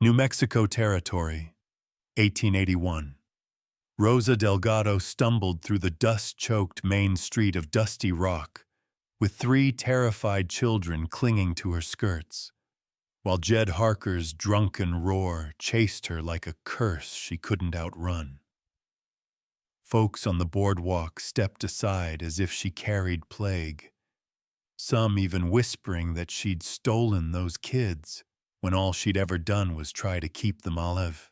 New Mexico Territory, 1881. Rosa Delgado stumbled through the dust-choked main street of Dusty Rock, with 3 terrified children clinging to her skirts, while Jed Harker's drunken roar chased her like a curse she couldn't outrun. Folks on the boardwalk stepped aside as if she carried plague, some even whispering that she'd stolen those kids when all she'd ever done was try to keep them alive.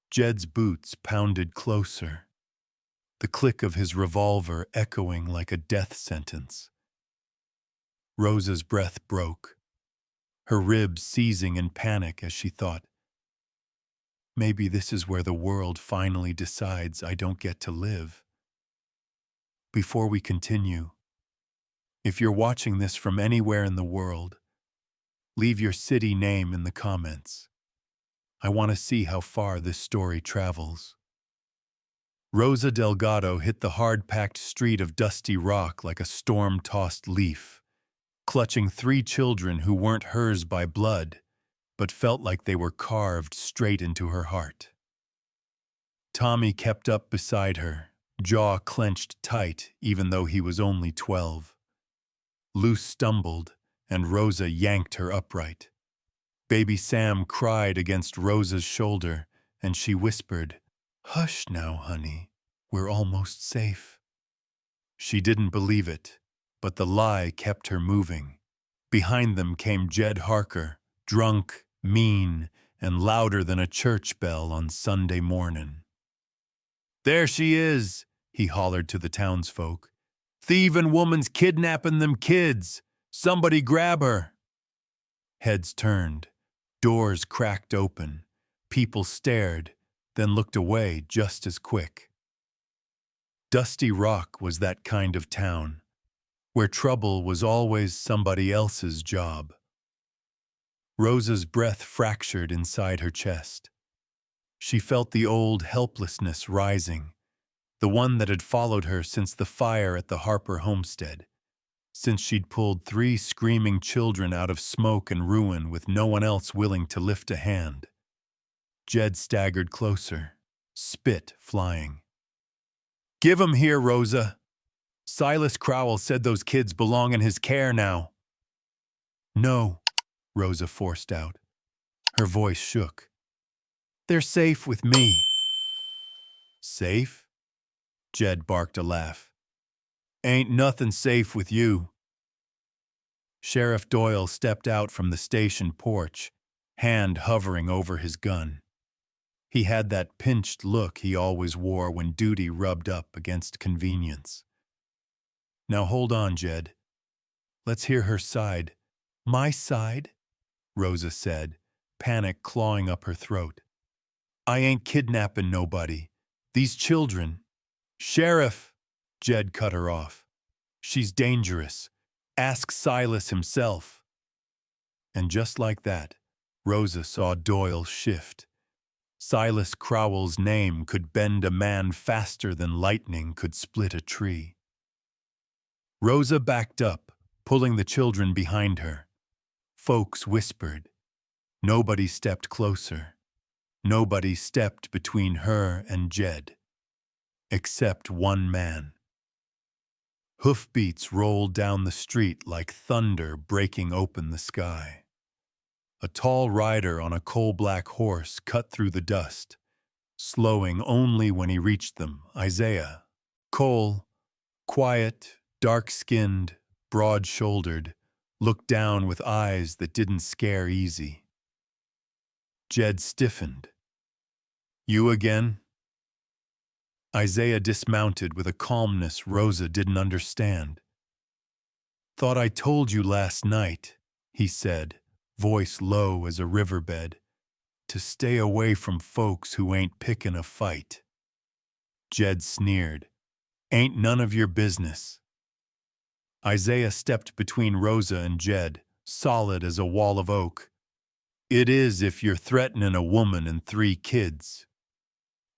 Jed's boots pounded closer, the click of his revolver echoing like a death sentence. Rosa's breath broke, her ribs seizing in panic as she thought, maybe this is where the world finally decides I don't get to live. Before we continue, if you're watching this from anywhere in the world, leave your city name in the comments. I want to see how far this story travels. Rosa Delgado hit the hard-packed street of Dusty Rock like a storm-tossed leaf, clutching 3 children who weren't hers by blood, but felt like they were carved straight into her heart. Tommy kept up beside her, jaw clenched tight even though he was only 12. Luce stumbled, and Rosa yanked her upright. Baby Sam cried against Rosa's shoulder, and she whispered, "Hush now, honey, we're almost safe." She didn't believe it, but the lie kept her moving. Behind them came Jed Harker, drunk, mean, and louder than a church bell on Sunday morning. "There she is," he hollered to the townsfolk. "Thieving woman's kidnapping them kids. Somebody grab her." Heads turned, doors cracked open, people stared, then looked away just as quick. Dusty Rock was that kind of town, where trouble was always somebody else's job. Rosa's breath fractured inside her chest. She felt the old helplessness rising, the one that had followed her since the fire at the Harper homestead, since she'd pulled 3 screaming children out of smoke and ruin with no one else willing to lift a hand. Jed staggered closer, spit flying. "Give 'em here, Rosa. Silas Crowell said those kids belong in his care now." "No," Rosa forced out. Her voice shook. "They're safe with me." "Safe?" Jed barked a laugh. "Ain't nothing safe with you." Sheriff Doyle stepped out from the station porch, hand hovering over his gun. He had that pinched look he always wore when duty rubbed up against convenience. "Now hold on, Jed. Let's hear her side." "My side?" Rosa said, panic clawing up her throat. "I ain't kidnapping nobody. These children—" "Sheriff!" Jed cut her off. "She's dangerous. Ask Silas himself." And just like that, Rosa saw Doyle shift. Silas Crowell's name could bend a man faster than lightning could split a tree. Rosa backed up, pulling the children behind her. Folks whispered. Nobody stepped closer. Nobody stepped between her and Jed. Except one man. Hoofbeats rolled down the street like thunder breaking open the sky. A tall rider on a coal-black horse cut through the dust, slowing only when he reached them. Isaiah. Cole, quiet, dark-skinned, broad-shouldered, looked down with eyes that didn't scare easy. Jed stiffened. "You again?" Isaiah dismounted with a calmness Rosa didn't understand. "Thought I told you last night," he said, voice low as a riverbed, "to stay away from folks who ain't picking a fight." Jed sneered. "Ain't none of your business." Isaiah stepped between Rosa and Jed, solid as a wall of oak. "It is if you're threatening a woman and 3 kids.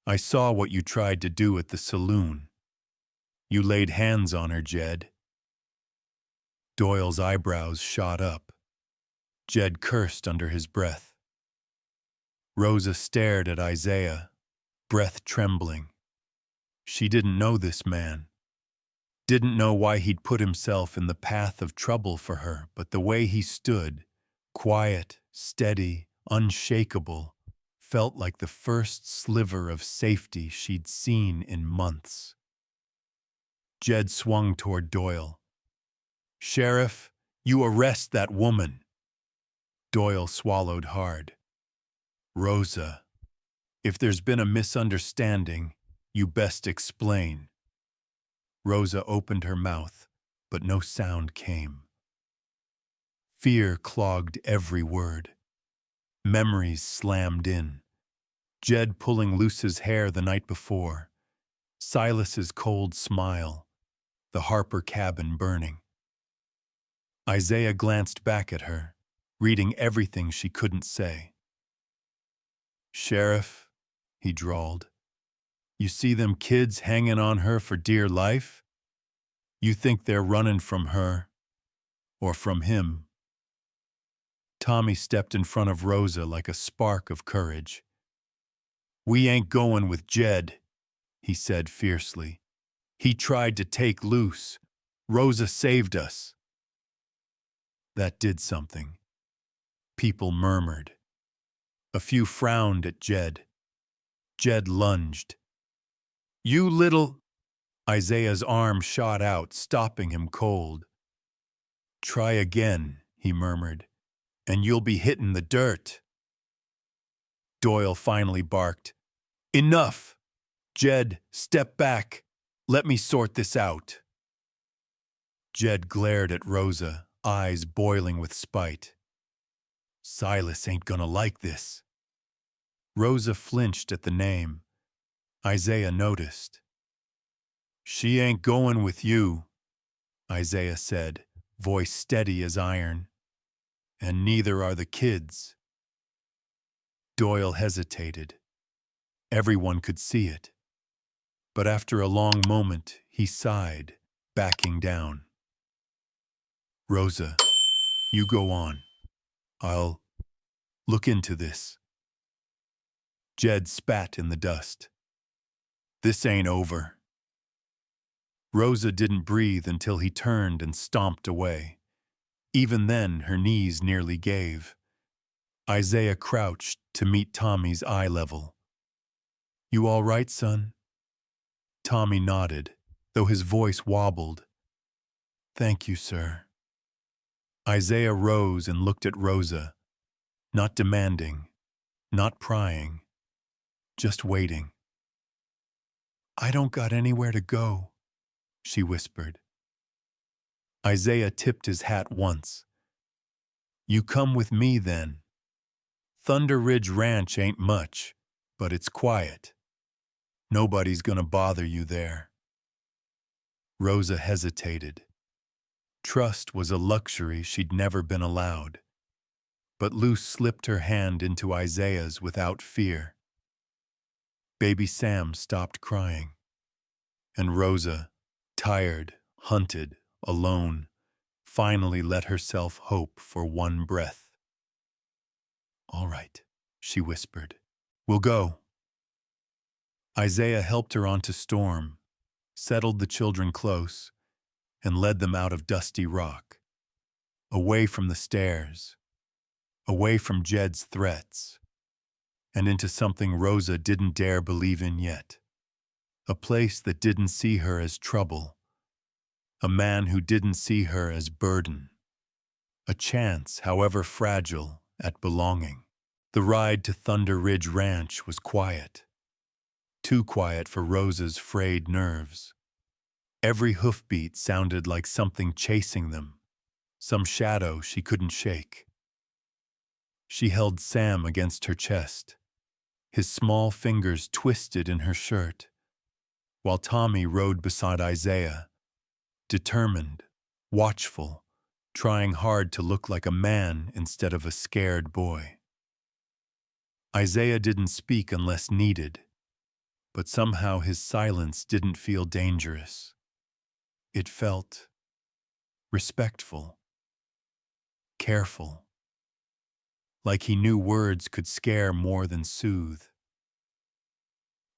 I saw what you tried to do at the saloon. You laid hands on her, Jed." Doyle's eyebrows shot up. Jed cursed under his breath. Rosa stared at Isaiah, breath trembling. She didn't know this man, didn't know why he'd put himself in the path of trouble for her, but the way he stood, quiet, steady, unshakable, felt like the first sliver of safety she'd seen in months. Jed swung toward Doyle. "Sheriff, you arrest that woman." Doyle swallowed hard. "Rosa, if there's been a misunderstanding, you best explain." Rosa opened her mouth, but no sound came. Fear clogged every word. Memories slammed in. Jed pulling Luce's hair the night before. Silas's cold smile. The Harper cabin burning. Isaiah glanced back at her, reading everything she couldn't say. "Sheriff," he drawled, "you see them kids hanging on her for dear life? You think they're running from her, or from him?" Tommy stepped in front of Rosa like a spark of courage. "We ain't going with Jed," he said fiercely. "He tried to take Luce. Rosa saved us." That did something. People murmured. A few frowned at Jed. Jed lunged. "You little—" Isaiah's arm shot out, stopping him cold. "Try again," he murmured, "and you'll be hitting the dirt." Doyle finally barked. "Enough! Jed, step back. Let me sort this out." Jed glared at Rosa, eyes boiling with spite. "Silas ain't gonna like this." Rosa flinched at the name. Isaiah noticed. "She ain't going with you," Isaiah said, voice steady as iron. "And neither are the kids." Doyle hesitated. Everyone could see it. But after a long moment, he sighed, backing down. "Rosa, you go on. I'll look into this." Jed spat in the dust. "This ain't over." Rosa didn't breathe until he turned and stomped away. Even then, her knees nearly gave. Isaiah crouched to meet Tommy's eye level. "You all right, son?" Tommy nodded, though his voice wobbled. "Thank you, sir." Isaiah rose and looked at Rosa, not demanding, not prying, just waiting. "I don't got anywhere to go," she whispered. Isaiah tipped his hat once. "You come with me, then. Thunder Ridge Ranch ain't much, but it's quiet. Nobody's gonna bother you there." Rosa hesitated. Trust was a luxury she'd never been allowed. But Luce slipped her hand into Isaiah's without fear. Baby Sam stopped crying. And Rosa, tired, hunted, alone, finally let herself hope for one breath. "All right," she whispered. "We'll go." Isaiah helped her onto Storm, settled the children close, and led them out of Dusty Rock, away from the stairs, away from Jed's threats, and into something Rosa didn't dare believe in yet. A place that didn't see her as trouble, a man who didn't see her as burden, a chance, however fragile, at belonging. The ride to Thunder Ridge Ranch was quiet, too quiet for Rosa's frayed nerves. Every hoofbeat sounded like something chasing them, some shadow she couldn't shake. She held Sam against her chest, his small fingers twisted in her shirt, while Tommy rode beside Isaiah, determined, watchful, trying hard to look like a man instead of a scared boy. Isaiah didn't speak unless needed, but somehow his silence didn't feel dangerous. It felt respectful, careful, like he knew words could scare more than soothe.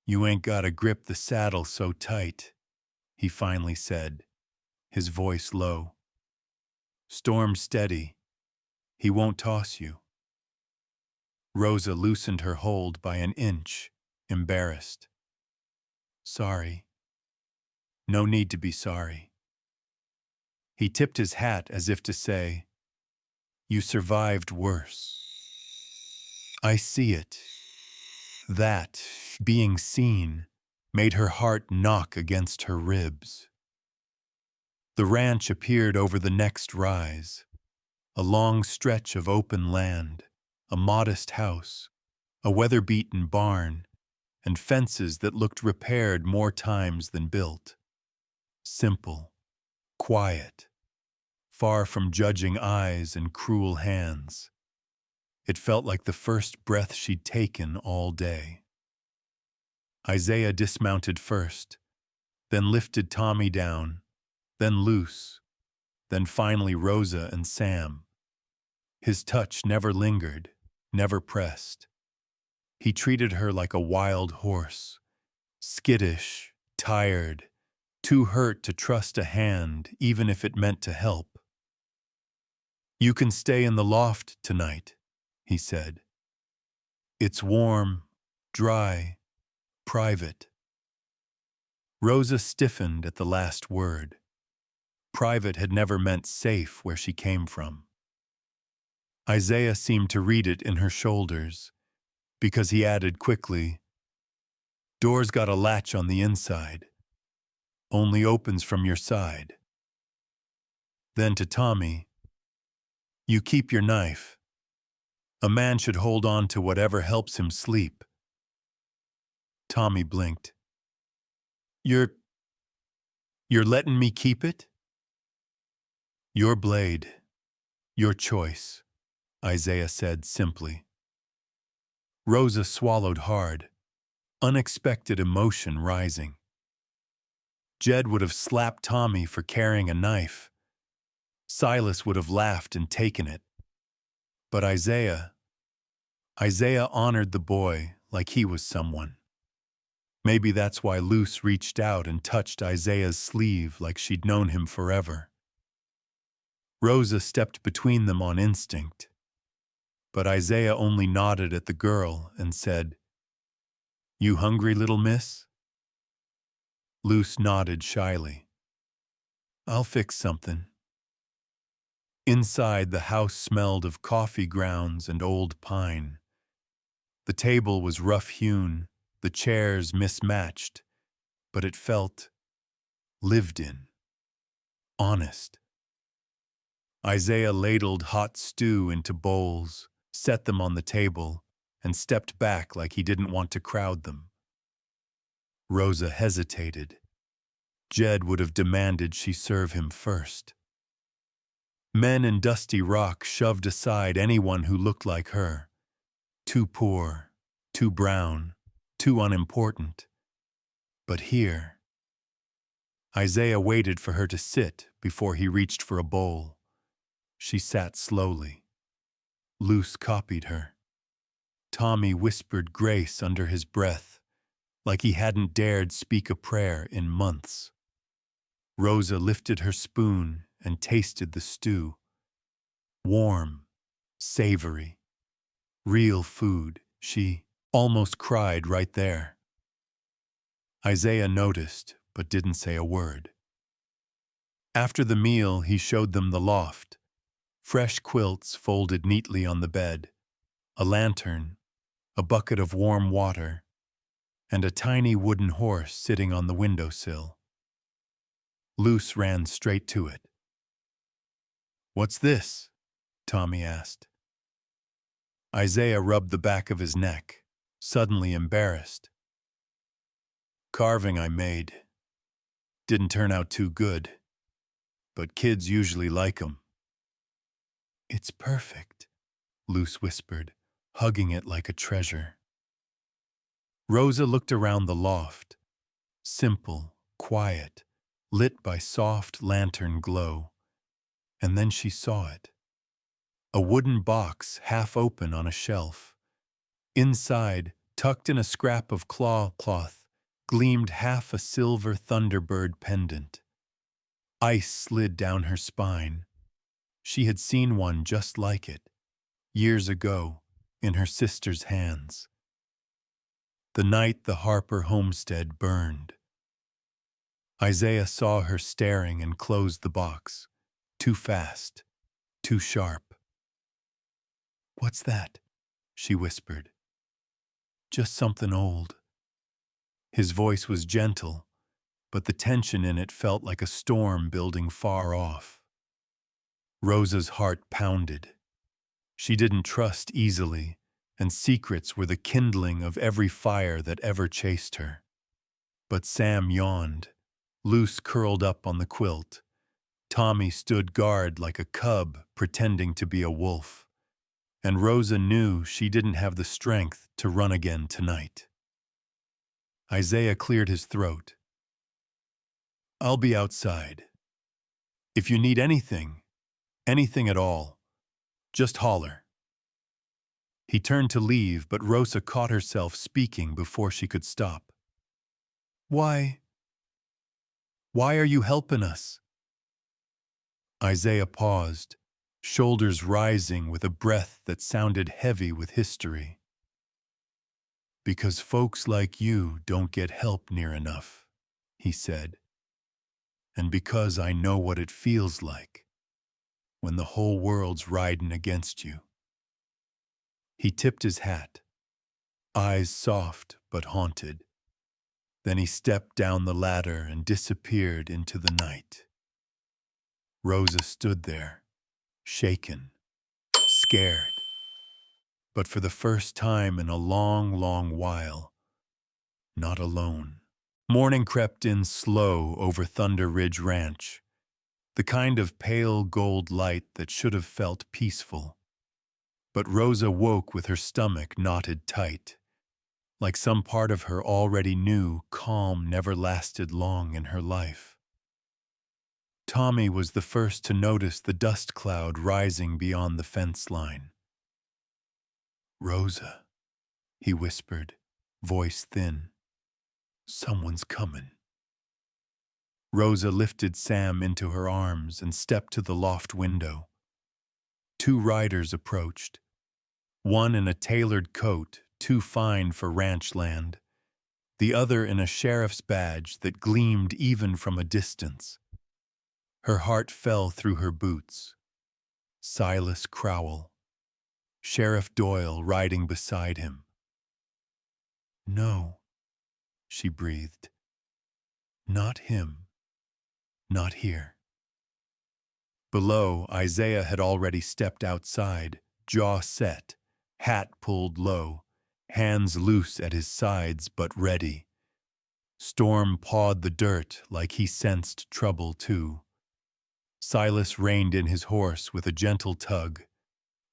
"You ain't gotta grip the saddle so tight," he finally said, his voice low. "Storm's steady. He won't toss you." Rosa loosened her hold by an inch, embarrassed. "Sorry." "No need to be sorry." He tipped his hat as if to say, "You survived worse." "I see it." That, being seen, made her heart knock against her ribs. The ranch appeared over the next rise, a long stretch of open land, a modest house, a weather-beaten barn, and fences that looked repaired more times than built. Simple, quiet, far from judging eyes and cruel hands. It felt like the first breath she'd taken all day. Isaiah dismounted first, then lifted Tommy down, then Luce, then finally Rosa and Sam. His touch never lingered, never pressed. He treated her like a wild horse, skittish, tired, too hurt to trust a hand even if it meant to help. "You can stay in the loft tonight," he said. "It's warm, dry, private." Rosa stiffened at the last word. Private had never meant safe where she came from. Isaiah seemed to read it in her shoulders, because he added quickly, "Door's got a latch on the inside. Only opens from your side." Then to Tommy, "You keep your knife. A man should hold on to whatever helps him sleep." Tommy blinked. You're letting me keep it?" "Your blade. Your choice," Isaiah said simply. Rosa swallowed hard, unexpected emotion rising. Jed would have slapped Tommy for carrying a knife. Silas would have laughed and taken it. But Isaiah honored the boy like he was someone. Maybe that's why Luce reached out and touched Isaiah's sleeve like she'd known him forever. Rosa stepped between them on instinct, but Isaiah only nodded at the girl and said, "You hungry, little miss?" Luce nodded shyly. "I'll fix something." Inside, the house smelled of coffee grounds and old pine. The table was rough-hewn, the chairs mismatched, but it felt lived in, honest. Isaiah ladled hot stew into bowls, set them on the table, and stepped back like he didn't want to crowd them. Rosa hesitated. Jed would have demanded she serve him first. Men in Dusty Rock shoved aside anyone who looked like her. Too poor, too brown, too unimportant. But here, Isaiah waited for her to sit before he reached for a bowl. She sat slowly. Luce copied her. Tommy whispered grace under his breath, like he hadn't dared speak a prayer in months. Rosa lifted her spoon and tasted the stew. Warm, savory, real food. She almost cried right there. Isaiah noticed, but didn't say a word. After the meal, he showed them the loft. Fresh quilts folded neatly on the bed, a lantern, a bucket of warm water, and a tiny wooden horse sitting on the windowsill. Luce ran straight to it. "What's this?" Tommy asked. Isaiah rubbed the back of his neck, suddenly embarrassed. "Carving I made. Didn't turn out too good, but kids usually like 'em." "It's perfect," Luce whispered, hugging it like a treasure. Rosa looked around the loft, simple, quiet, lit by soft lantern glow, and then she saw it. A wooden box half open on a shelf. Inside, tucked in a scrap of claw cloth, gleamed half a silver thunderbird pendant. Ice slid down her spine. She had seen one just like it, years ago, in her sister's hands. The night the Harper homestead burned. Isaiah saw her staring and closed the box. Too fast, too sharp. "What's that?" she whispered. "Just something old." His voice was gentle, but the tension in it felt like a storm building far off. Rosa's heart pounded. She didn't trust easily, and secrets were the kindling of every fire that ever chased her. But Sam yawned, loose curled up on the quilt. Tommy stood guard like a cub pretending to be a wolf. And Rosa knew she didn't have the strength to run again tonight. Isaiah cleared his throat. "I'll be outside. If you need anything at all, just holler." He turned to leave, but Rosa caught herself speaking before she could stop. Why are you helping us?" Isaiah paused, shoulders rising with a breath that sounded heavy with history. "Because folks like you don't get help near enough," he said. "And because I know what it feels like when the whole world's riding against you." He tipped his hat, eyes soft but haunted. Then he stepped down the ladder and disappeared into the night. Rosa stood there, shaken, scared. But for the first time in a long, long while, not alone. Morning crept in slow over Thunder Ridge Ranch, the kind of pale gold light that should have felt peaceful. But Rosa woke with her stomach knotted tight, like some part of her already knew calm never lasted long in her life. Tommy was the first to notice the dust cloud rising beyond the fence line. "Rosa," he whispered, voice thin. "Someone's coming." Rosa lifted Sam into her arms and stepped to the loft window. Two riders approached, one in a tailored coat too fine for ranch land, the other in a sheriff's badge that gleamed even from a distance. Her heart fell through her boots. Silas Crowell, Sheriff Doyle riding beside him. "No," she breathed. "Not him. Not here." Below, Isaiah had already stepped outside, jaw set, hat pulled low, hands loose at his sides but ready. Storm pawed the dirt like he sensed trouble too. Silas reined in his horse with a gentle tug,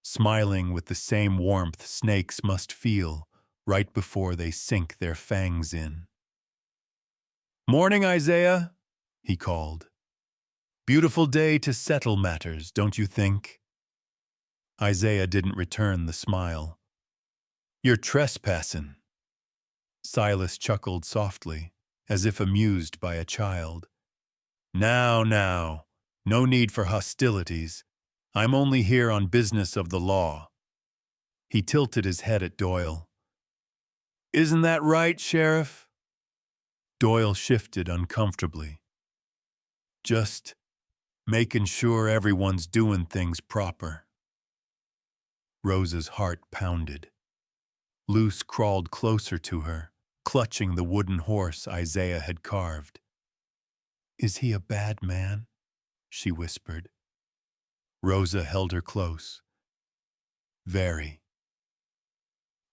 smiling with the same warmth snakes must feel right before they sink their fangs in. "Morning, Isaiah," he called. "Beautiful day to settle matters, don't you think?" Isaiah didn't return the smile. "You're trespassing." Silas chuckled softly, as if amused by a child. Now, no need for hostilities. I'm only here on business of the law." He tilted his head at Doyle. "Isn't that right, Sheriff?" Doyle shifted uncomfortably. "Just making sure everyone's doing things proper." Rosa's heart pounded. Luce crawled closer to her, clutching the wooden horse Isaiah had carved. "Is he a bad man?" she whispered. Rosa held her close. "Very."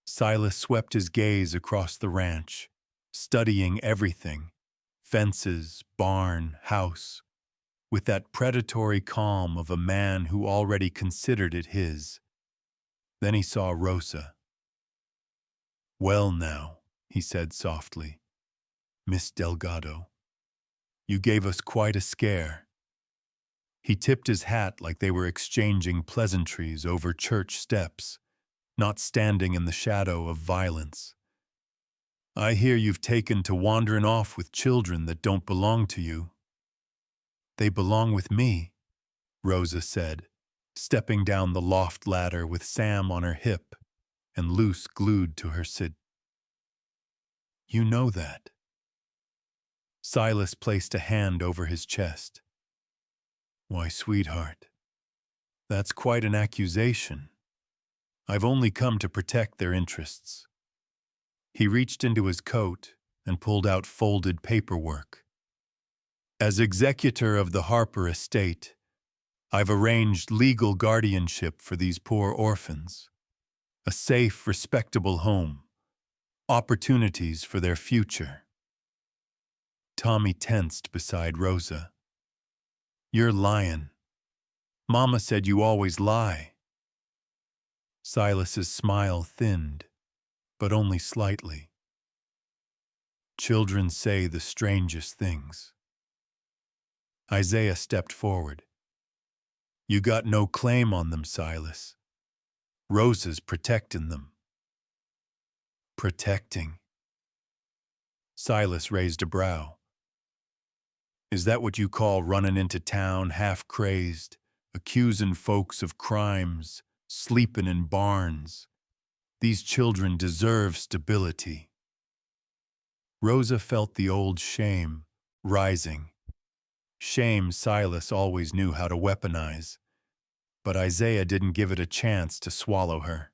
Silas swept his gaze across the ranch, studying everything, fences, barn, house, with that predatory calm of a man who already considered it his. Then he saw Rosa. "Well now," he said softly, "Miss Delgado, you gave us quite a scare." He tipped his hat like they were exchanging pleasantries over church steps, not standing in the shadow of violence. I hear you've taken to wandering off with children that don't belong to you. They belong with me, Rosa said, stepping down the loft ladder with Sam on her hip and Luce glued to her seat. You know that. Silas placed a hand over his chest. Why, sweetheart, that's quite an accusation. I've only come to protect their interests. He reached into his coat and pulled out folded paperwork. As executor of the Harper estate, I've arranged legal guardianship for these poor orphans. A safe, respectable home. Opportunities for their future. Tommy tensed beside Rosa. You're lying. Mama said you always lie. Silas's smile thinned, but only slightly. Children say the strangest things. Isaiah stepped forward. You got no claim on them, Silas. Rosa's protecting them. Protecting? Silas raised a brow. Is that what you call running into town half-crazed, accusing folks of crimes, sleeping in barns? These children deserve stability. Rosa felt the old shame rising. Shame Silas always knew how to weaponize, but Isaiah didn't give it a chance to swallow her.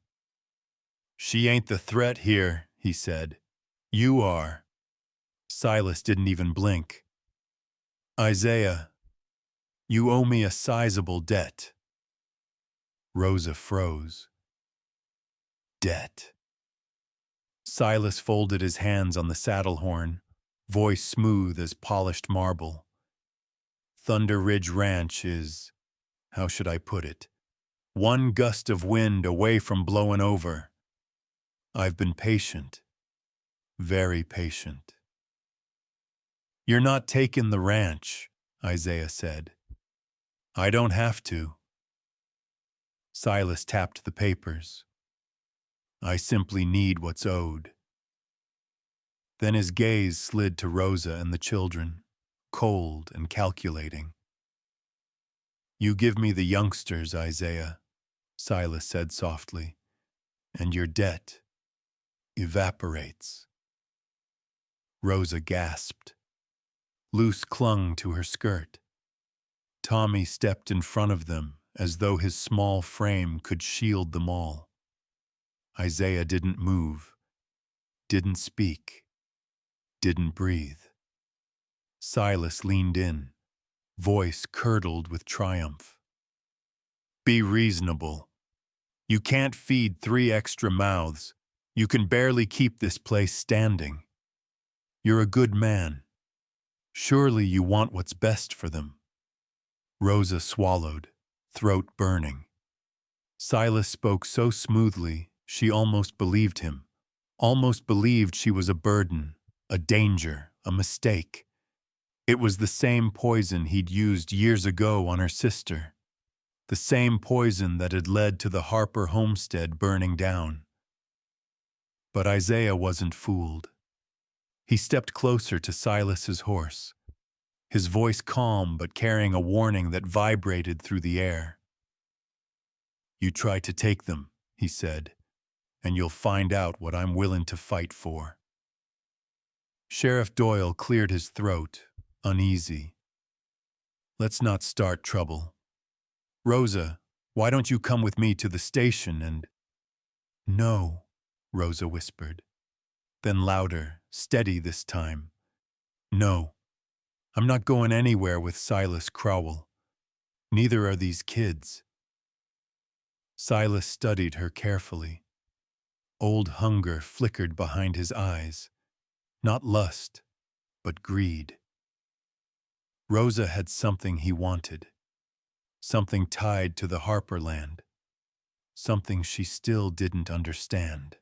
She ain't the threat here, he said. You are. Silas didn't even blink. Isaiah, you owe me a sizable debt. Rosa froze. Debt. Silas folded his hands on the saddle horn, voice smooth as polished marble. Thunder Ridge Ranch is, how should I put it, one gust of wind away from blowing over. I've been patient, very patient. You're not taking the ranch, Isaiah said. I don't have to. Silas tapped the papers. I simply need what's owed. Then his gaze slid to Rosa and the children, cold and calculating. You give me the youngsters, Isaiah, Silas said softly, and your debt evaporates. Rosa gasped. Luce clung to her skirt. Tommy stepped in front of them as though his small frame could shield them all. Isaiah didn't move, didn't speak, didn't breathe. Silas leaned in, voice curdled with triumph. Be reasonable. You can't feed 3 extra mouths. You can barely keep this place standing. You're a good man. Surely you want what's best for them. Rosa swallowed, throat burning. Silas spoke so smoothly, she almost believed him, almost believed she was a burden, a danger, a mistake. It was the same poison he'd used years ago on her sister, the same poison that had led to the Harper homestead burning down. But Isaiah wasn't fooled. He stepped closer to Silas's horse, his voice calm but carrying a warning that vibrated through the air. You try to take them, he said, and you'll find out what I'm willing to fight for. Sheriff Doyle cleared his throat, uneasy. Let's not start trouble. Rosa, why don't you come with me to the station and— No, Rosa whispered. Then louder, steady this time. No, I'm not going anywhere with Silas Crowell. Neither are these kids. Silas studied her carefully. Old hunger flickered behind his eyes. Not lust, but greed. Rosa had something he wanted. Something tied to the Harper land. Something she still didn't understand.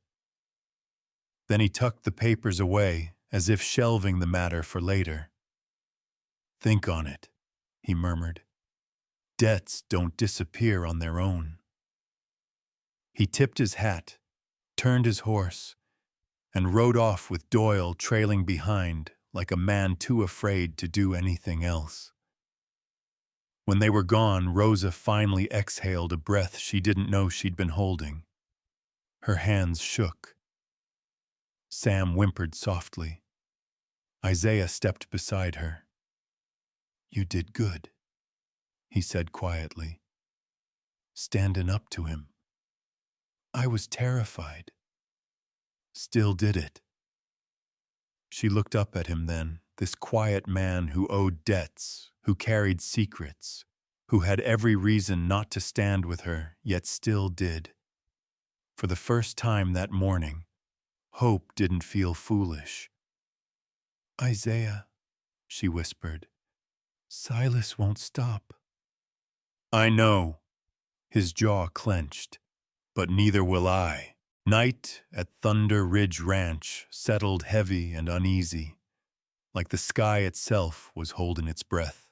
Then he tucked the papers away, as if shelving the matter for later. Think on it, he murmured. Debts don't disappear on their own. He tipped his hat, turned his horse, and rode off with Doyle trailing behind like a man too afraid to do anything else. When they were gone, Rosa finally exhaled a breath she didn't know she'd been holding. Her hands shook. Sam whimpered softly. Isaiah stepped beside her. "You did good," he said quietly, standing up to him. "I was terrified. Still did it." She looked up at him then, this quiet man who owed debts, who carried secrets, who had every reason not to stand with her, yet still did. For the first time that morning, hope didn't feel foolish. "Isaiah," she whispered, "Silas won't stop." "I know." His jaw clenched. "But neither will I." Night at Thunder Ridge Ranch settled heavy and uneasy, like the sky itself was holding its breath.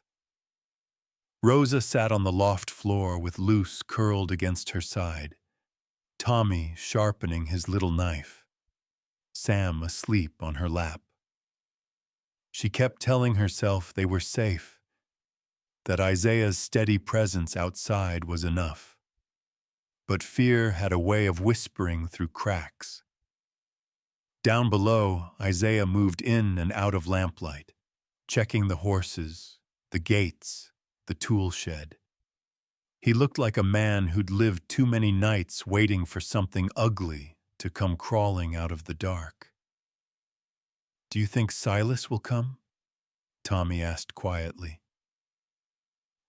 Rosa sat on the loft floor with Luce curled against her side, Tommy sharpening his little knife, Sam asleep on her lap. She kept telling herself they were safe, that Isaiah's steady presence outside was enough. But fear had a way of whispering through cracks. Down below, Isaiah moved in and out of lamplight, checking the horses, the gates, the tool shed. He looked like a man who'd lived too many nights waiting for something ugly to come crawling out of the dark. "Do you think Silas will come?" Tommy asked quietly.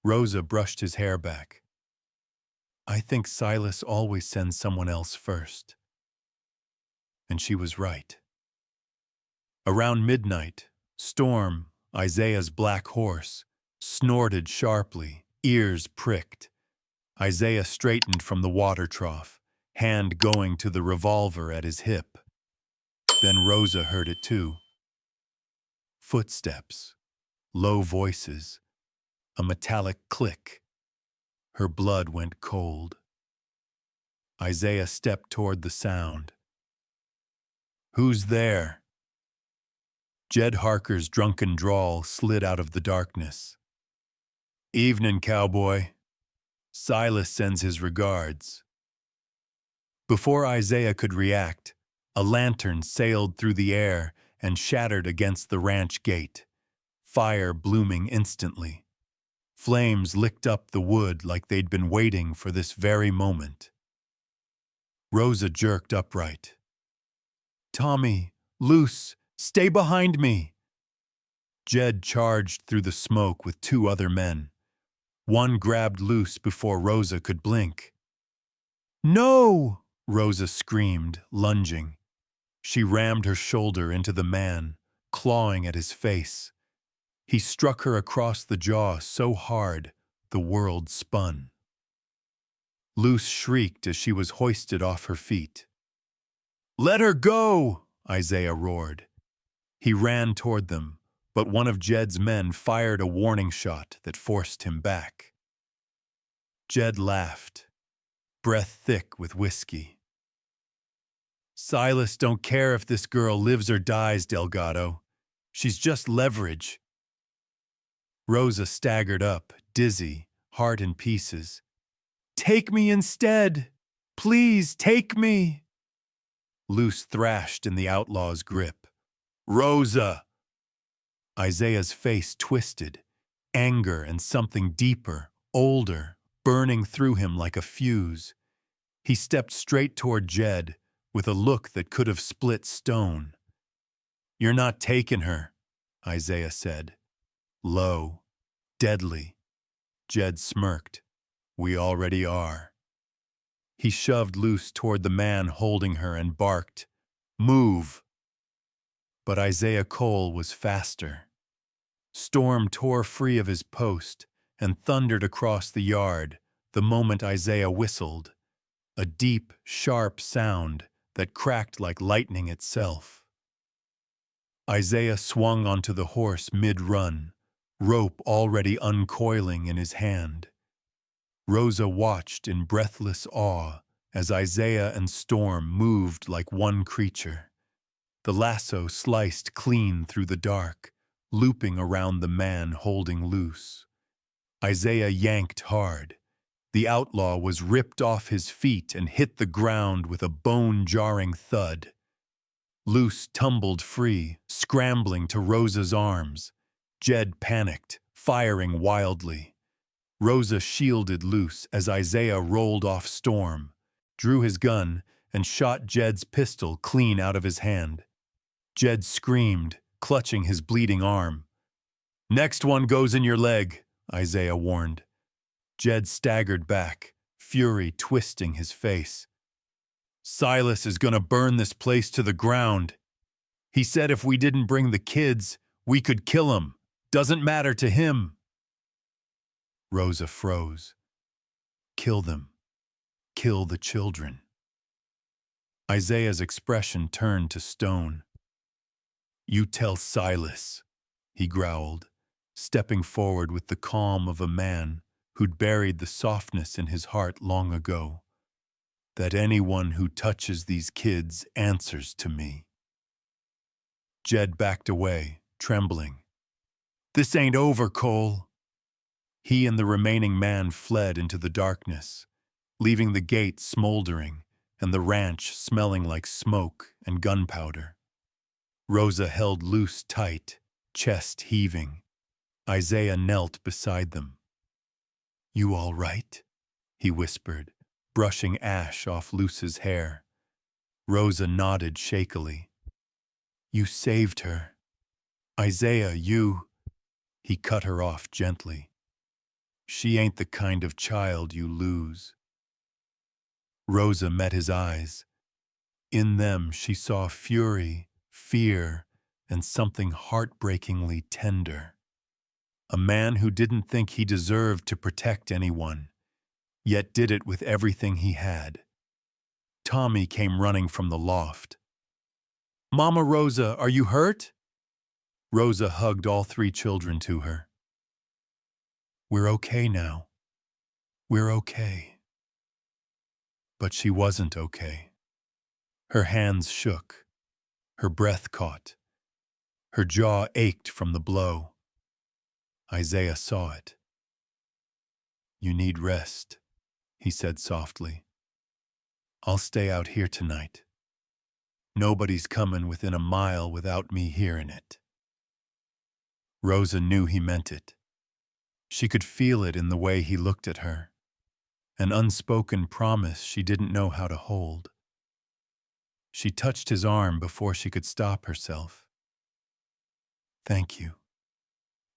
Rosa brushed his hair back. "I think Silas always sends someone else first." And she was right. Around midnight, Storm, Isaiah's black horse, snorted sharply, ears pricked. Isaiah straightened from the water trough, hand going to the revolver at his hip. Then Rosa heard it too. Footsteps, low voices, a metallic click. Her blood went cold. Isaiah stepped toward the sound. "Who's there?" Jed Harker's drunken drawl slid out of the darkness. "Evening, cowboy. Silas sends his regards." Before Isaiah could react, a lantern sailed through the air and shattered against the ranch gate, fire blooming instantly. Flames licked up the wood like they'd been waiting for this very moment. Rosa jerked upright. "Tommy, Luce, stay behind me!" Jed charged through the smoke with two other men. One grabbed Luce before Rosa could blink. "No!" Rosa screamed, lunging. She rammed her shoulder into the man, clawing at his face. He struck her across the jaw so hard, the world spun. Luce shrieked as she was hoisted off her feet. "Let her go!" Isaiah roared. He ran toward them, but one of Jed's men fired a warning shot that forced him back. Jed laughed, breath thick with whiskey. "Silas don't care if this girl lives or dies, Delgado. She's just leverage." Rosa staggered up, dizzy, heart in pieces. "Take me instead! Please, take me!" Luce thrashed in the outlaw's grip. "Rosa!" Isaiah's face twisted, anger and something deeper, older, burning through him like a fuse. He stepped straight toward Jed, with a look that could have split stone. "You're not taking her," Isaiah said. Low, deadly. Jed smirked. "We already are." He shoved Luce toward the man holding her and barked, "Move!" But Isaiah Cole was faster. Storm tore free of his post and thundered across the yard the moment Isaiah whistled, a deep, sharp sound that cracked like lightning itself. Isaiah swung onto the horse mid-run, rope already uncoiling in his hand. Rosa watched in breathless awe as Isaiah and Storm moved like one creature. The lasso sliced clean through the dark, looping around the man holding loose. Isaiah yanked hard. The outlaw was ripped off his feet and hit the ground with a bone-jarring thud. Luce tumbled free, scrambling to Rosa's arms. Jed panicked, firing wildly. Rosa shielded Luce as Isaiah rolled off Storm, drew his gun, and shot Jed's pistol clean out of his hand. Jed screamed, clutching his bleeding arm. "Next one goes in your leg," Isaiah warned. Jed staggered back, fury twisting his face. "Silas is gonna burn this place to the ground. He said if we didn't bring the kids, we could kill him. Doesn't matter to him." Rosa froze. "Kill them. Kill the children." Isaiah's expression turned to stone. "You tell Silas," he growled, stepping forward with the calm of a man who'd buried the softness in his heart long ago, "that anyone who touches these kids answers to me." Jed backed away, trembling. "This ain't over, Cole." He and the remaining man fled into the darkness, leaving the gate smoldering and the ranch smelling like smoke and gunpowder. Rosa held Luce tight, chest heaving. Isaiah knelt beside them. "You all right?" he whispered, brushing ash off Luce's hair. Rosa nodded shakily. "You saved her. Isaiah, you—" He cut her off gently. "She ain't the kind of child you lose." Rosa met his eyes. In them she saw fury, fear, and something heartbreakingly tender. A man who didn't think he deserved to protect anyone, yet did it with everything he had. Tommy came running from the loft. "Mama Rosa, are you hurt?" Rosa hugged all three children to her. "We're okay now. We're okay." But she wasn't okay. Her hands shook. Her breath caught. Her jaw ached from the blow. Isaiah saw it. "You need rest," he said softly. "I'll stay out here tonight. Nobody's coming within a mile without me hearing it." Rosa knew he meant it. She could feel it in the way he looked at her. An unspoken promise she didn't know how to hold. She touched his arm before she could stop herself. "Thank you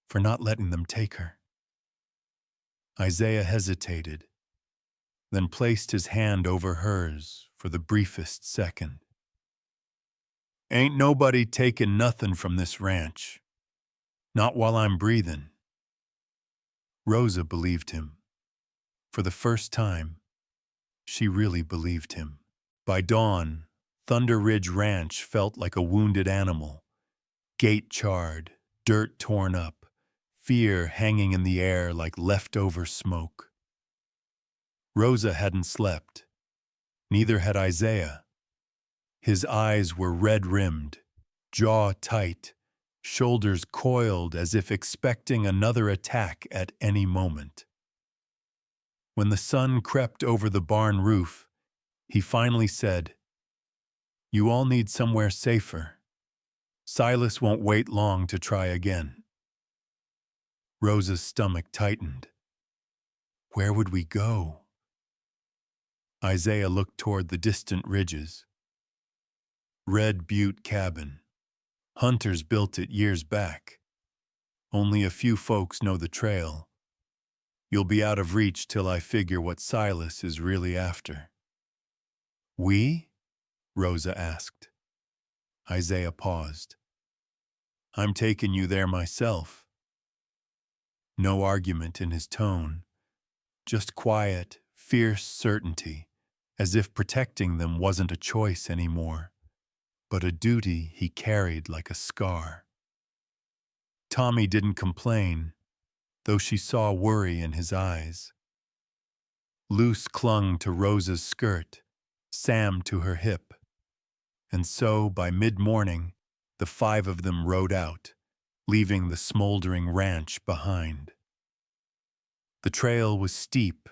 for not letting them take her." Isaiah hesitated, then placed his hand over hers for the briefest second. "Ain't nobody taking nothing from this ranch. Not while I'm breathing." Rosa believed him. For the first time, she really believed him. By dawn, Thunder Ridge Ranch felt like a wounded animal. Gate charred, dirt torn up, fear hanging in the air like leftover smoke. Rosa hadn't slept. Neither had Isaiah. His eyes were red-rimmed, jaw tight, shoulders coiled as if expecting another attack at any moment. When the sun crept over the barn roof, he finally said, "You all need somewhere safer. Silas won't wait long to try again." Rosa's stomach tightened. Where would we go? Isaiah looked toward the distant ridges. Red Butte Cabin. Hunters built it years back. Only a few folks know the trail. You'll be out of reach till I figure what Silas is really after. We? Rosa asked. Isaiah paused. I'm taking you there myself. No argument in his tone, just quiet, fierce certainty, as if protecting them wasn't a choice anymore, but a duty he carried like a scar. Tommy didn't complain, though she saw worry in his eyes. Luce clung to Rosa's skirt, Sam to her hip. And so, by mid-morning, the five of them rode out, leaving the smoldering ranch behind. The trail was steep,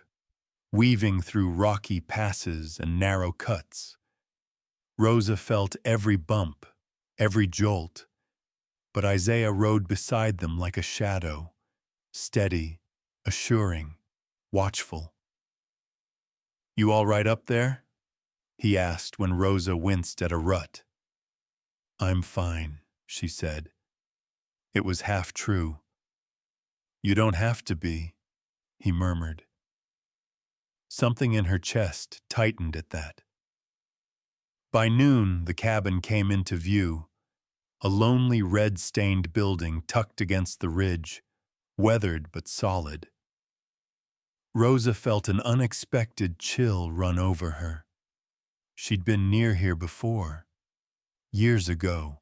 weaving through rocky passes and narrow cuts. Rosa felt every bump, every jolt, but Isaiah rode beside them like a shadow, steady, assuring, watchful. "You all right up there?" he asked when Rosa winced at a rut. "I'm fine," she said. It was half true. "You don't have to be," he murmured. Something in her chest tightened at that. By noon, the cabin came into view, a lonely red-stained building tucked against the ridge, weathered but solid. Rosa felt an unexpected chill run over her. She'd been near here before, years ago,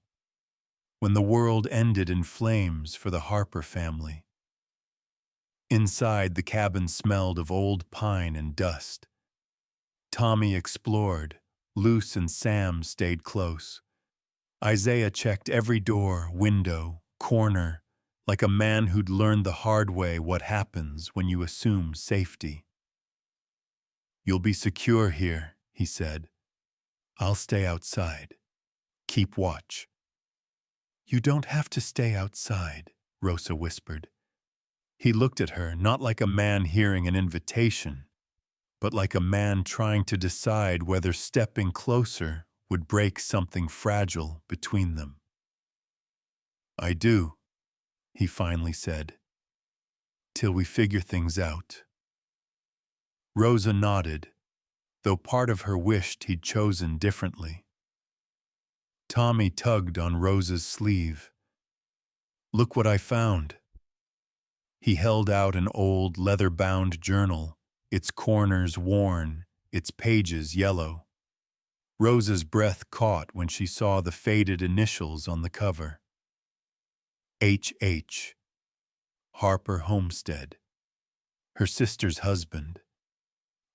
when the world ended in flames for the Harper family. Inside, the cabin smelled of old pine and dust. Tommy explored. Luce and Sam stayed close. Isaiah checked every door, window, corner, like a man who'd learned the hard way what happens when you assume safety. "You'll be secure here," he said. "I'll stay outside. Keep watch." "You don't have to stay outside," Rosa whispered. He looked at her, not like a man hearing an invitation, but like a man trying to decide whether stepping closer would break something fragile between them. "I do," he finally said, "till we figure things out." Rosa nodded, though part of her wished he'd chosen differently. Tommy tugged on Rosa's sleeve. "Look what I found." He held out an old leather-bound journal, its corners worn, its pages yellow. Rosa's breath caught when she saw the faded initials on the cover. H.H. Harper Homestead. Her sister's husband.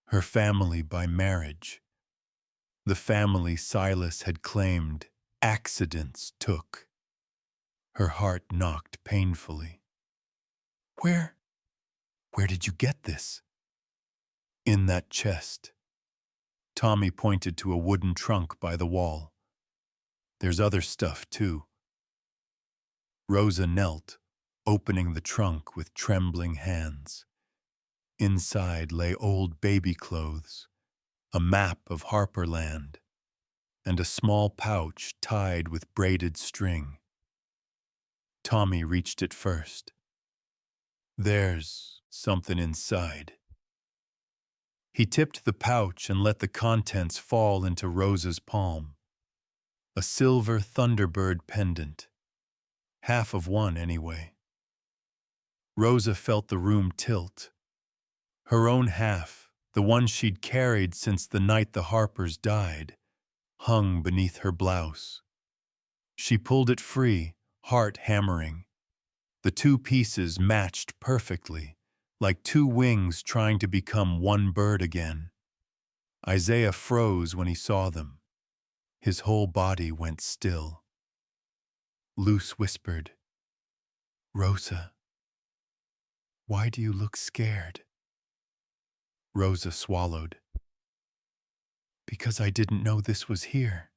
Her family by marriage. The family Silas had claimed accidents took. Her heart knocked painfully. Where did you get this?" "In that chest." Tommy pointed to a wooden trunk by the wall. "There's other stuff, too." Rosa knelt, opening the trunk with trembling hands. Inside lay old baby clothes, a map of Harperland, and a small pouch tied with braided string. Tommy reached it first. "There's something inside." He tipped the pouch and let the contents fall into Rosa's palm. A silver Thunderbird pendant. Half of one, anyway. Rosa felt the room tilt. Her own half, the one she'd carried since the night the Harpers died, hung beneath her blouse. She pulled it free, heart hammering. The two pieces matched perfectly, like two wings trying to become one bird again. Isaiah froze when he saw them. His whole body went still. Luce whispered, "Rosa, why do you look scared?" Rosa swallowed. "Because I didn't know this was here."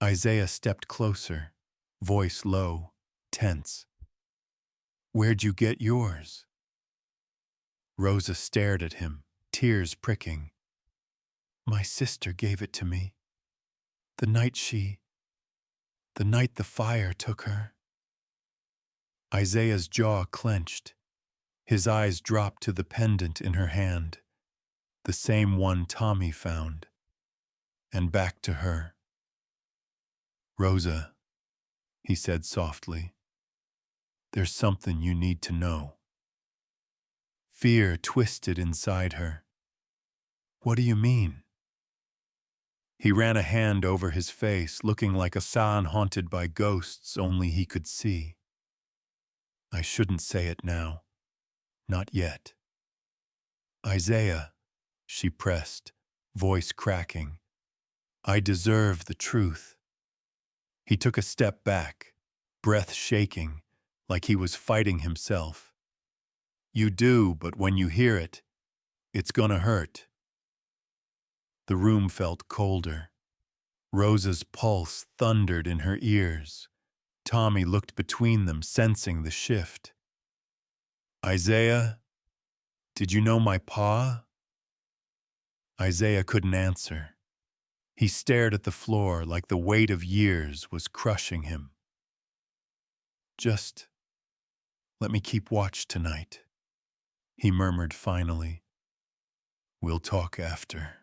Isaiah stepped closer, voice low, tense. "Where'd you get yours?" Rosa stared at him, tears pricking. "My sister gave it to me. The night the fire took her." Isaiah's jaw clenched. His eyes dropped to the pendant in her hand, the same one Tommy found, and back to her. "Rosa," he said softly, "there's something you need to know." Fear twisted inside her. "What do you mean?" He ran a hand over his face, looking like a son haunted by ghosts only he could see. "I shouldn't say it now. Not yet." Isaiah, she pressed, voice cracking. I deserve the truth. He took a step back, breath shaking, like he was fighting himself. You do, but when you hear it, it's gonna hurt. The room felt colder. Rosa's pulse thundered in her ears. Tommy looked between them, sensing the shift. Isaiah, did you know my pa? Isaiah couldn't answer. He stared at the floor like the weight of years was crushing him. Just let me keep watch tonight, he murmured finally. We'll talk after.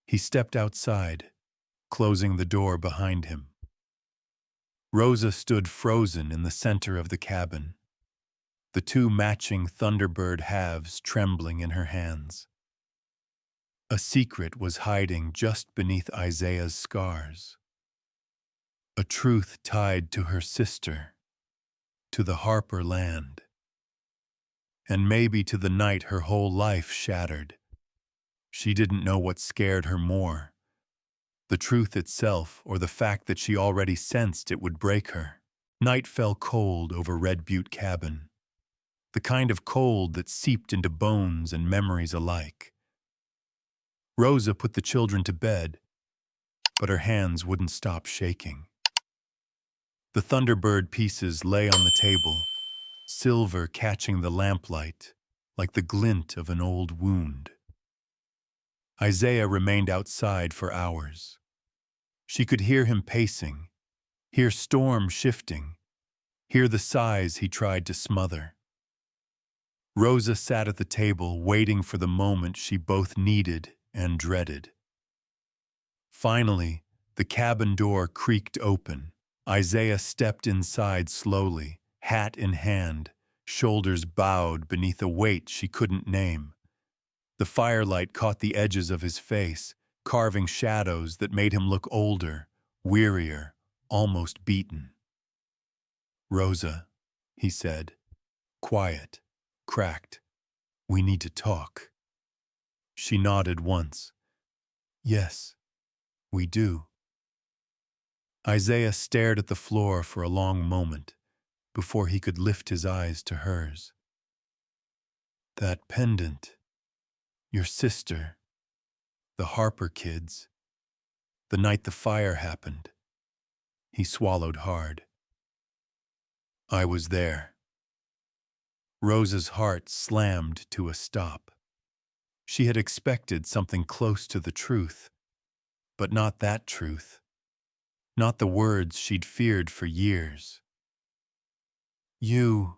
He stepped outside, closing the door behind him. Rosa stood frozen in the center of the cabin, the two matching Thunderbird halves trembling in her hands. A secret was hiding just beneath Isaiah's scars. A truth tied to her sister, to the Harper land, and maybe to the night her whole life shattered. She didn't know what scared her more, the truth itself or the fact that she already sensed it would break her. Night fell cold over Red Butte Cabin, the kind of cold that seeped into bones and memories alike. Rosa put the children to bed, but her hands wouldn't stop shaking. The Thunderbird pieces lay on the table, silver catching the lamplight like the glint of an old wound. Isaiah remained outside for hours. She could hear him pacing, hear storm shifting, hear the sighs he tried to smother. Rosa sat at the table waiting for the moment she both needed and dreaded. Finally, the cabin door creaked open. Isaiah stepped inside slowly, hat in hand, shoulders bowed beneath a weight she couldn't name. The firelight caught the edges of his face, carving shadows that made him look older, wearier, almost beaten. Rosa, he said, quiet, cracked. We need to talk. She nodded once. Yes, we do. Isaiah stared at the floor for a long moment before he could lift his eyes to hers. That pendant, your sister, the Harper kids, the night the fire happened. He swallowed hard. I was there. Rosa's heart slammed to a stop. She had expected something close to the truth, but not that truth. Not the words she'd feared for years. You...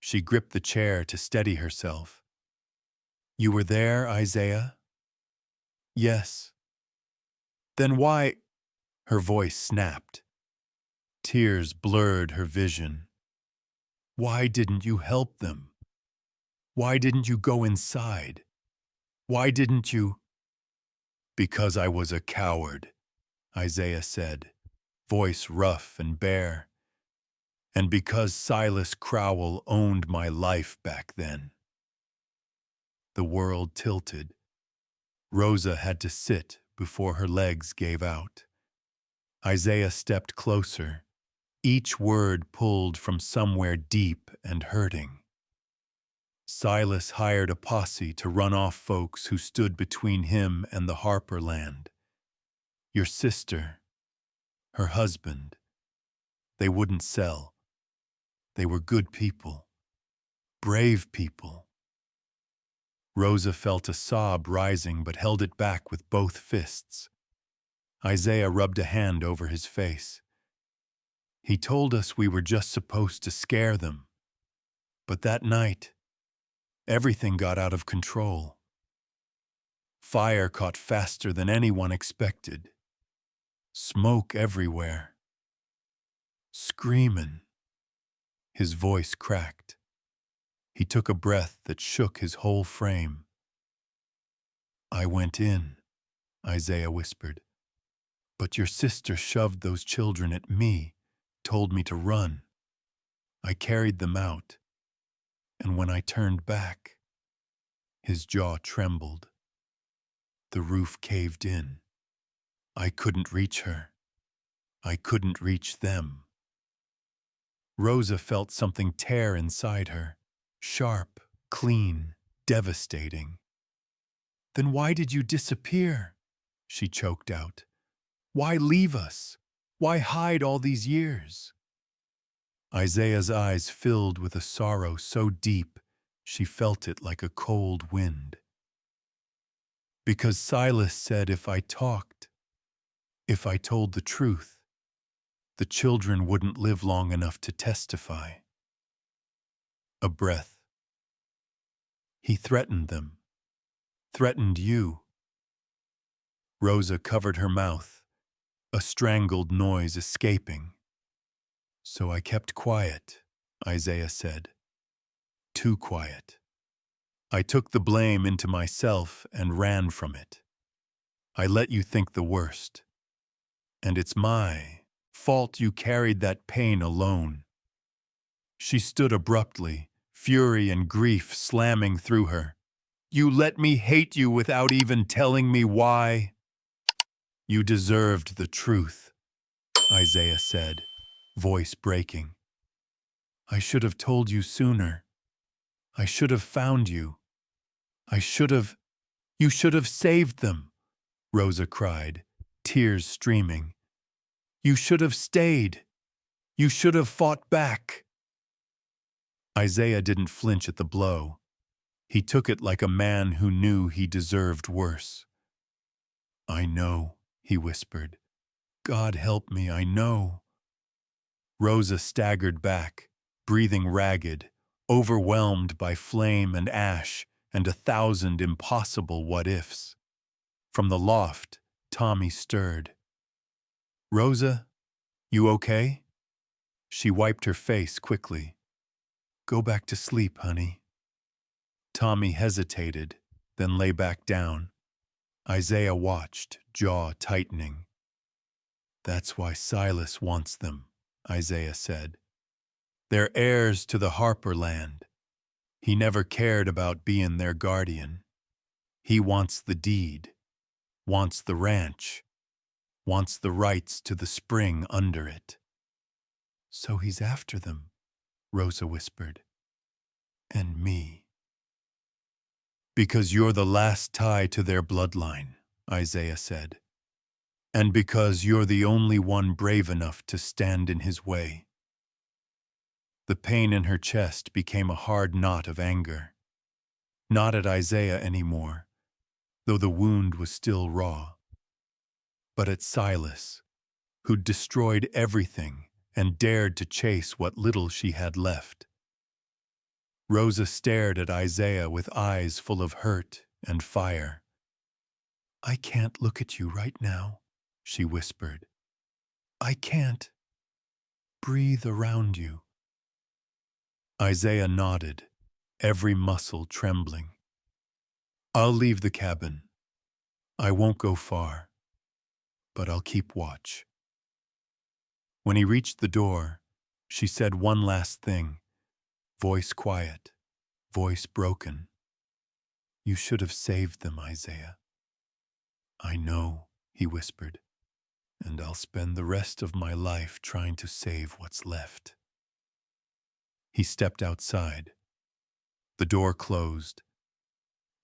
She gripped the chair to steady herself. You were there, Isaiah? Yes. Then why... Her voice snapped. Tears blurred her vision. Why didn't you help them? Why didn't you go inside? Why didn't you... Because I was a coward, Isaiah said, voice rough and bare. And because Silas Crowell owned my life back then. The world tilted. Rosa had to sit before her legs gave out. Isaiah stepped closer, each word pulled from somewhere deep and hurting. Silas hired a posse to run off folks who stood between him and the Harper land. Your sister, her husband, they wouldn't sell. They were good people, brave people. Rosa felt a sob rising but held it back with both fists. Isaiah rubbed a hand over his face. He told us we were just supposed to scare them. But that night, everything got out of control. Fire caught faster than anyone expected. Smoke everywhere. Screamin'. His voice cracked. He took a breath that shook his whole frame. I went in, Isaiah whispered. But your sister shoved those children at me, told me to run. I carried them out. And when I turned back, His jaw trembled. The roof caved in. I couldn't reach her. I couldn't reach them. Rosa felt something tear inside her. Sharp, clean, devastating. Then why did you disappear? She choked out. Why leave us? Why hide all these years? Isaiah's eyes filled with a sorrow so deep she felt it like a cold wind. Because Silas said if I talked, if I told the truth, the children wouldn't live long enough to testify. A breath. He threatened them. Threatened you. Rosa covered her mouth, a strangled noise escaping. So I kept quiet, Isaiah said. Too quiet. I took the blame into myself and ran from it. I let you think the worst. And it's my fault you carried that pain alone. She stood abruptly, fury and grief slamming through her. You let me hate you without even telling me why. You deserved the truth, Isaiah said, voice breaking. I should have told you sooner. I should have found you. You should have saved them, Rosa cried, tears streaming. You should have stayed. You should have fought back. Isaiah didn't flinch at the blow. He took it like a man who knew he deserved worse. I know, he whispered. God help me, I know. Rosa staggered back, breathing ragged, overwhelmed by flame and ash and 1,000 impossible what-ifs. From the loft, Tommy stirred. Rosa, you okay? She wiped her face quickly. Go back to sleep, honey. Tommy hesitated, then lay back down. Isaiah watched, jaw tightening. That's why Silas wants them, Isaiah said. They're heirs to the Harper land. He never cared about being their guardian. He wants the deed, wants the ranch, wants the rights to the spring under it. So he's after them, Rosa whispered. And me. Because you're the last tie to their bloodline, Isaiah said. And because you're the only one brave enough to stand in his way. The pain in her chest became a hard knot of anger. Not at Isaiah anymore, though the wound was still raw, but at Silas, who'd destroyed everything and dared to chase what little she had left. Rosa stared at Isaiah with eyes full of hurt and fire. I can't look at you right now, she whispered. I can't breathe around you. Isaiah nodded, every muscle trembling. I'll leave the cabin. I won't go far, but I'll keep watch. When he reached the door, she said one last thing, voice quiet, voice broken. You should have saved them, Isaiah. I know, he whispered, and I'll spend the rest of my life trying to save what's left. He stepped outside. The door closed,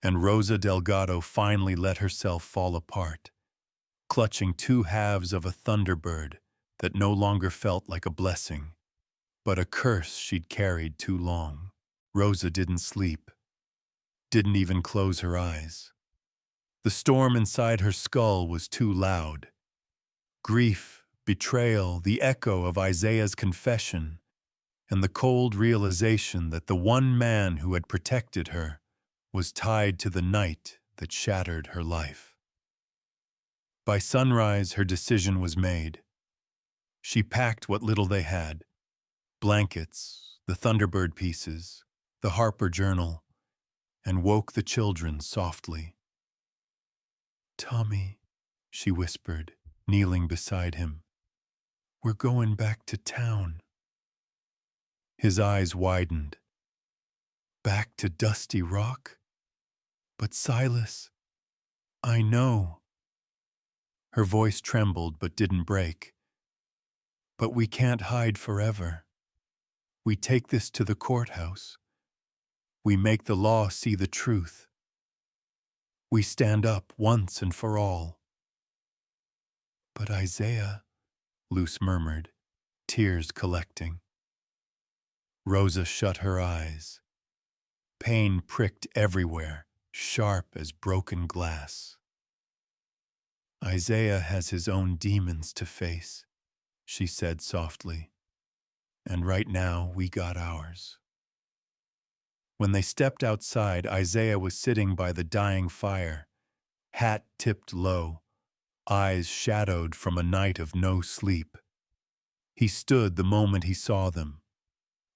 and Rosa Delgado finally let herself fall apart, clutching two halves of a thunderbird that no longer felt like a blessing, but a curse she'd carried too long. Rosa didn't sleep, didn't even close her eyes. The storm inside her skull was too loud. Grief, betrayal, the echo of Isaiah's confession, and the cold realization that the one man who had protected her was tied to the night that shattered her life. By sunrise, her decision was made. She packed what little they had, blankets, the Thunderbird pieces, the Harper journal, and woke the children softly. Tommy, she whispered, kneeling beside him, we're going back to town. His eyes widened. Back to Dusty Rock? But Silas, I know. Her voice trembled but didn't break. But we can't hide forever. We take this to the courthouse. We make the law see the truth. We stand up once and for all. But Isaiah, Luce murmured, tears collecting. Rosa shut her eyes. Pain pricked everywhere, sharp as broken glass. Isaiah has his own demons to face, she said softly. And right now we got ours. When they stepped outside, Isaiah was sitting by the dying fire, hat tipped low, eyes shadowed from a night of no sleep. He stood the moment he saw them,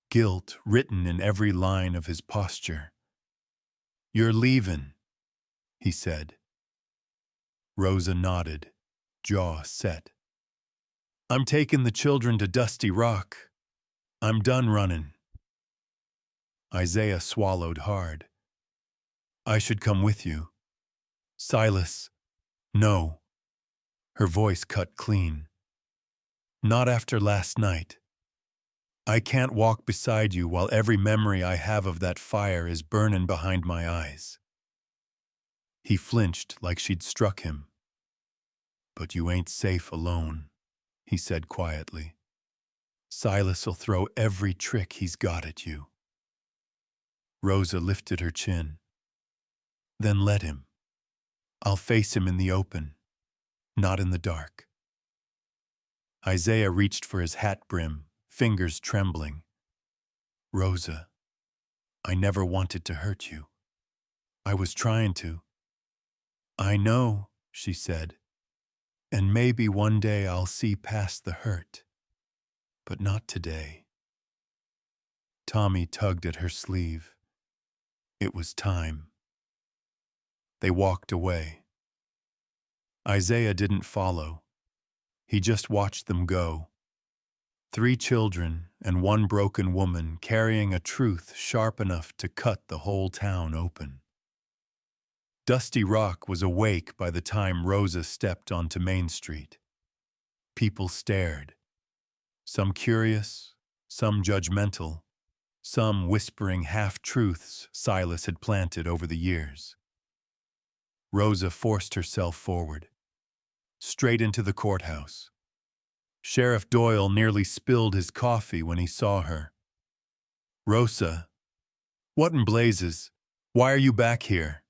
guilt written in every line of his posture. "You're leavin'," he said. Rosa nodded, jaw set. "I'm taking the children to Dusty Rock. I'm done running." Isaiah swallowed hard. "I should come with you." "Silas, no." Her voice cut clean. "Not after last night. I can't walk beside you while every memory I have of that fire is burning behind my eyes." He flinched like she'd struck him. "But you ain't safe alone," he said quietly. "Silas'll throw every trick he's got at you." Rosa lifted her chin. "Then let him. I'll face him in the open, not in the dark." Isaiah reached for his hat brim, fingers trembling. "Rosa, I never wanted to hurt you. I was trying to." "I know," she said, "and maybe one day I'll see past the hurt. But not today." Tommy tugged at her sleeve. It was time. They walked away. Isaiah didn't follow. He just watched them go. 3 children and 1 broken woman carrying a truth sharp enough to cut the whole town open. Dusty Rock was awake by the time Rosa stepped onto Main Street. People stared. Some curious, some judgmental, some whispering half-truths Silas had planted over the years. Rosa forced herself forward, straight into the courthouse. Sheriff Doyle nearly spilled his coffee when he saw her. "Rosa, what in blazes? Why are you back here?"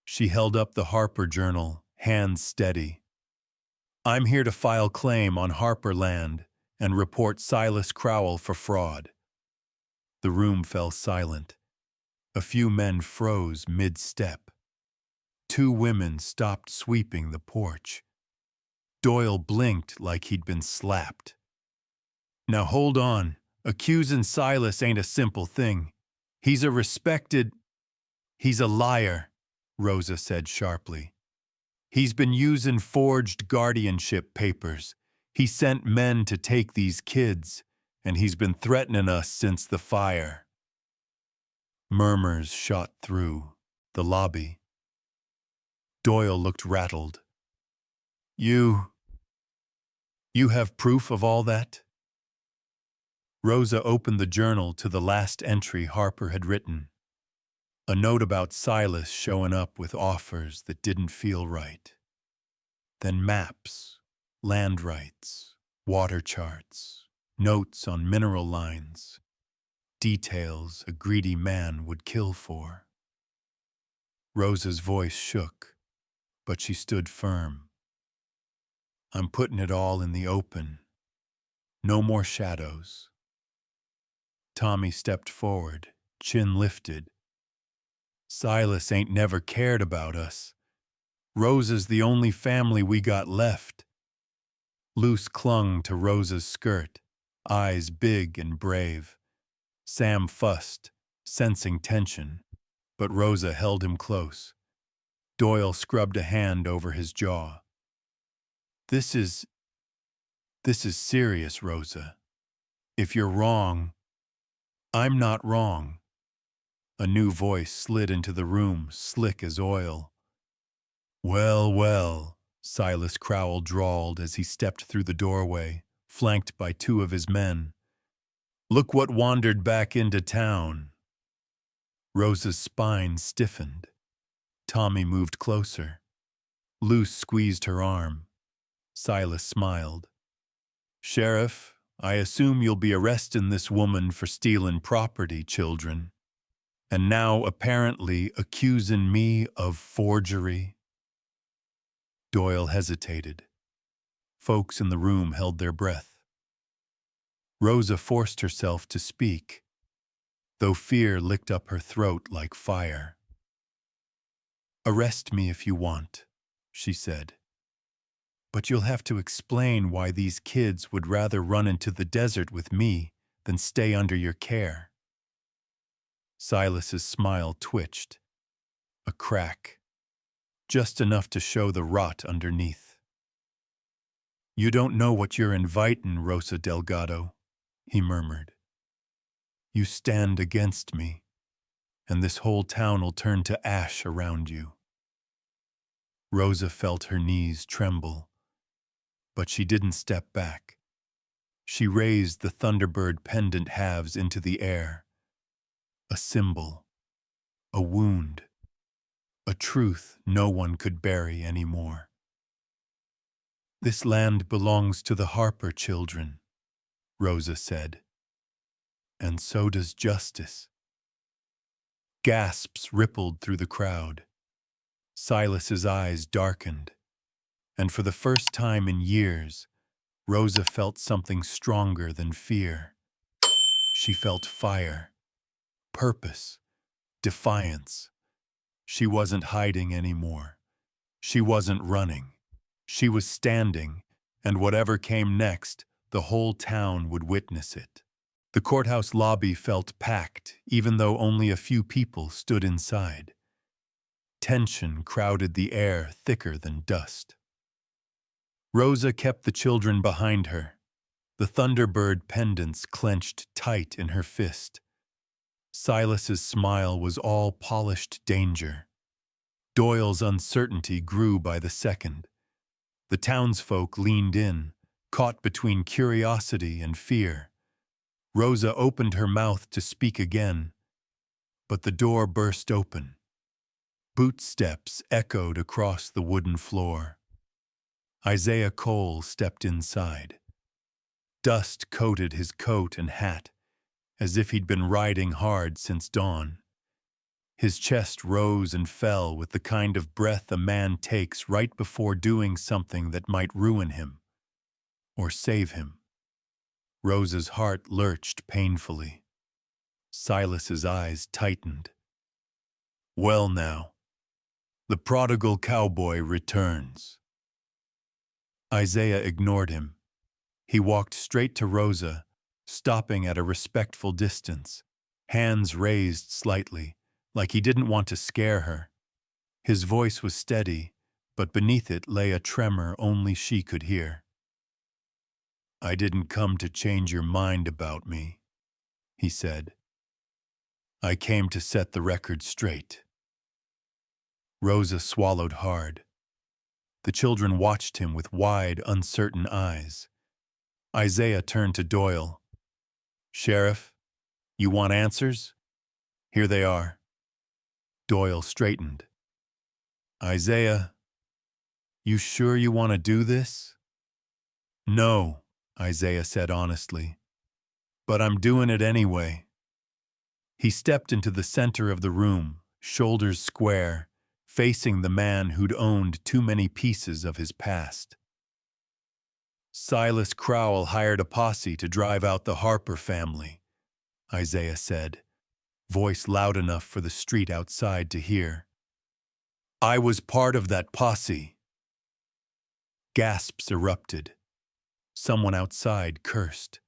She held up the Harper Journal, hands steady. "I'm here to file claim on Harper land and report Silas Crowell for fraud." The room fell silent. A few men froze mid-step. 2 women stopped sweeping the porch. Doyle blinked like he'd been slapped. "Now hold on. Accusing Silas ain't a simple thing. He's a respected—" "He's a liar," Rosa said sharply. "He's been using forged guardianship papers. He sent men to take these kids, and he's been threatening us since the fire." Murmurs shot through the lobby. Doyle looked rattled. You have proof of all that?" Rosa opened the journal to the last entry Harper had written. A note about Silas showing up with offers that didn't feel right. Then maps, land rights, water charts, notes on mineral lines, details a greedy man would kill for. Rosa's voice shook, but she stood firm. "I'm putting it all in the open. No more shadows." Tommy stepped forward, chin lifted. "Silas ain't never cared about us. Rosa's the only family we got left." Luce clung to Rosa's skirt, eyes big and brave. Sam fussed, sensing tension, but Rosa held him close. Doyle scrubbed a hand over his jaw. This is serious, Rosa. If you're wrong, I'm not wrong. A new voice slid into the room, slick as oil. "Well, well," Silas Crowell drawled as he stepped through the doorway, flanked by two of his men. "Look what wandered back into town." Rosa's spine stiffened. Tommy moved closer. Luce squeezed her arm. Silas smiled. "Sheriff, I assume you'll be arresting this woman for stealing property, children. And now apparently accusing me of forgery." Doyle hesitated. Folks in the room held their breath. Rosa forced herself to speak, though fear licked up her throat like fire. "Arrest me if you want," she said. "But you'll have to explain why these kids would rather run into the desert with me than stay under your care." Silas's smile twitched. A crack, just enough to show the rot underneath. "You don't know what you're inviting, Rosa Delgado," he murmured. "You stand against me, and this whole town'll turn to ash around you." Rosa felt her knees tremble, but she didn't step back. She raised the Thunderbird pendant halves into the air. A symbol, a wound, a truth no one could bury anymore. "This land belongs to the Harper children," Rosa said. "And so does justice." Gasps rippled through the crowd. Silas's eyes darkened, and for the first time in years, Rosa felt something stronger than fear. She felt fire, purpose, defiance. She wasn't hiding anymore. She wasn't running. She was standing, and whatever came next, the whole town would witness it. The courthouse lobby felt packed, even though only a few people stood inside. Tension crowded the air thicker than dust. Rosa kept the children behind her, the Thunderbird pendants clenched tight in her fist. Silas's smile was all polished danger. Doyle's uncertainty grew by the second. The townsfolk leaned in, caught between curiosity and fear. Rosa opened her mouth to speak again, but the door burst open. Boot steps echoed across the wooden floor. Isaiah Cole stepped inside. Dust coated his coat and hat, as if he'd been riding hard since dawn. His chest rose and fell with the kind of breath a man takes right before doing something that might ruin him or save him. Rosa's heart lurched painfully. Silas's eyes tightened. "Well now, the prodigal cowboy returns." Isaiah ignored him. He walked straight to Rosa, stopping at a respectful distance, hands raised slightly, like he didn't want to scare her. His voice was steady, but beneath it lay a tremor only she could hear. "I didn't come to change your mind about me," he said. "I came to set the record straight." Rosa swallowed hard. The children watched him with wide, uncertain eyes. Isaiah turned to Doyle. "Sheriff, you want answers? Here they are." Doyle straightened. "Isaiah, you sure you want to do this?" "No," Isaiah said honestly. "But I'm doing it anyway." He stepped into the center of the room, shoulders square, facing the man who'd owned too many pieces of his past. "Silas Crowell hired a posse to drive out the Harper family," Isaiah said, voice loud enough for the street outside to hear. "I was part of that posse." Gasps erupted. Someone outside cursed.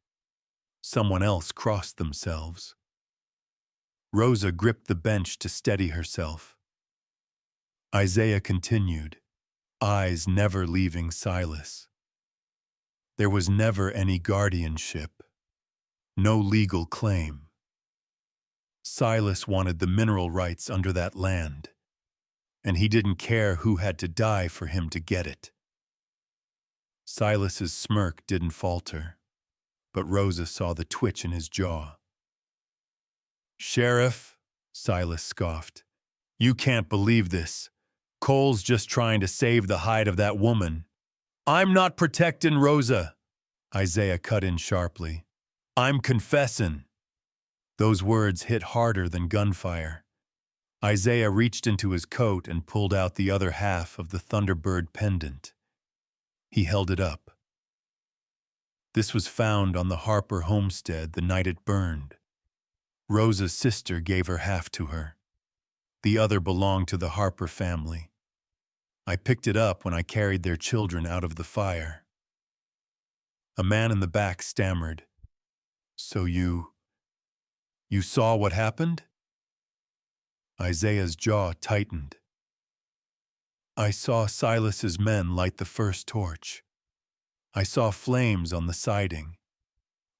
Someone else crossed themselves. Rosa gripped the bench to steady herself. Isaiah continued, eyes never leaving Silas. "There was never any guardianship, no legal claim. Silas wanted the mineral rights under that land, and he didn't care who had to die for him to get it. Silas's smirk didn't falter, but Rosa saw the twitch in his jaw. "Sheriff," Silas scoffed, "you can't believe this. Cole's just trying to save the hide of that woman." "I'm not protectin' Rosa," Isaiah cut in sharply. "I'm confessin'." Those words hit harder than gunfire. Isaiah reached into his coat and pulled out the other half of the Thunderbird pendant. He held it up. This was found on the Harper homestead the night it burned. Rosa's sister gave her half to her. The other belonged to the Harper family. I picked it up when I carried their children out of the fire. A man in the back stammered, "So you saw what happened?" Isaiah's jaw tightened. "I saw Silas's men light the first torch. I saw flames on the siding.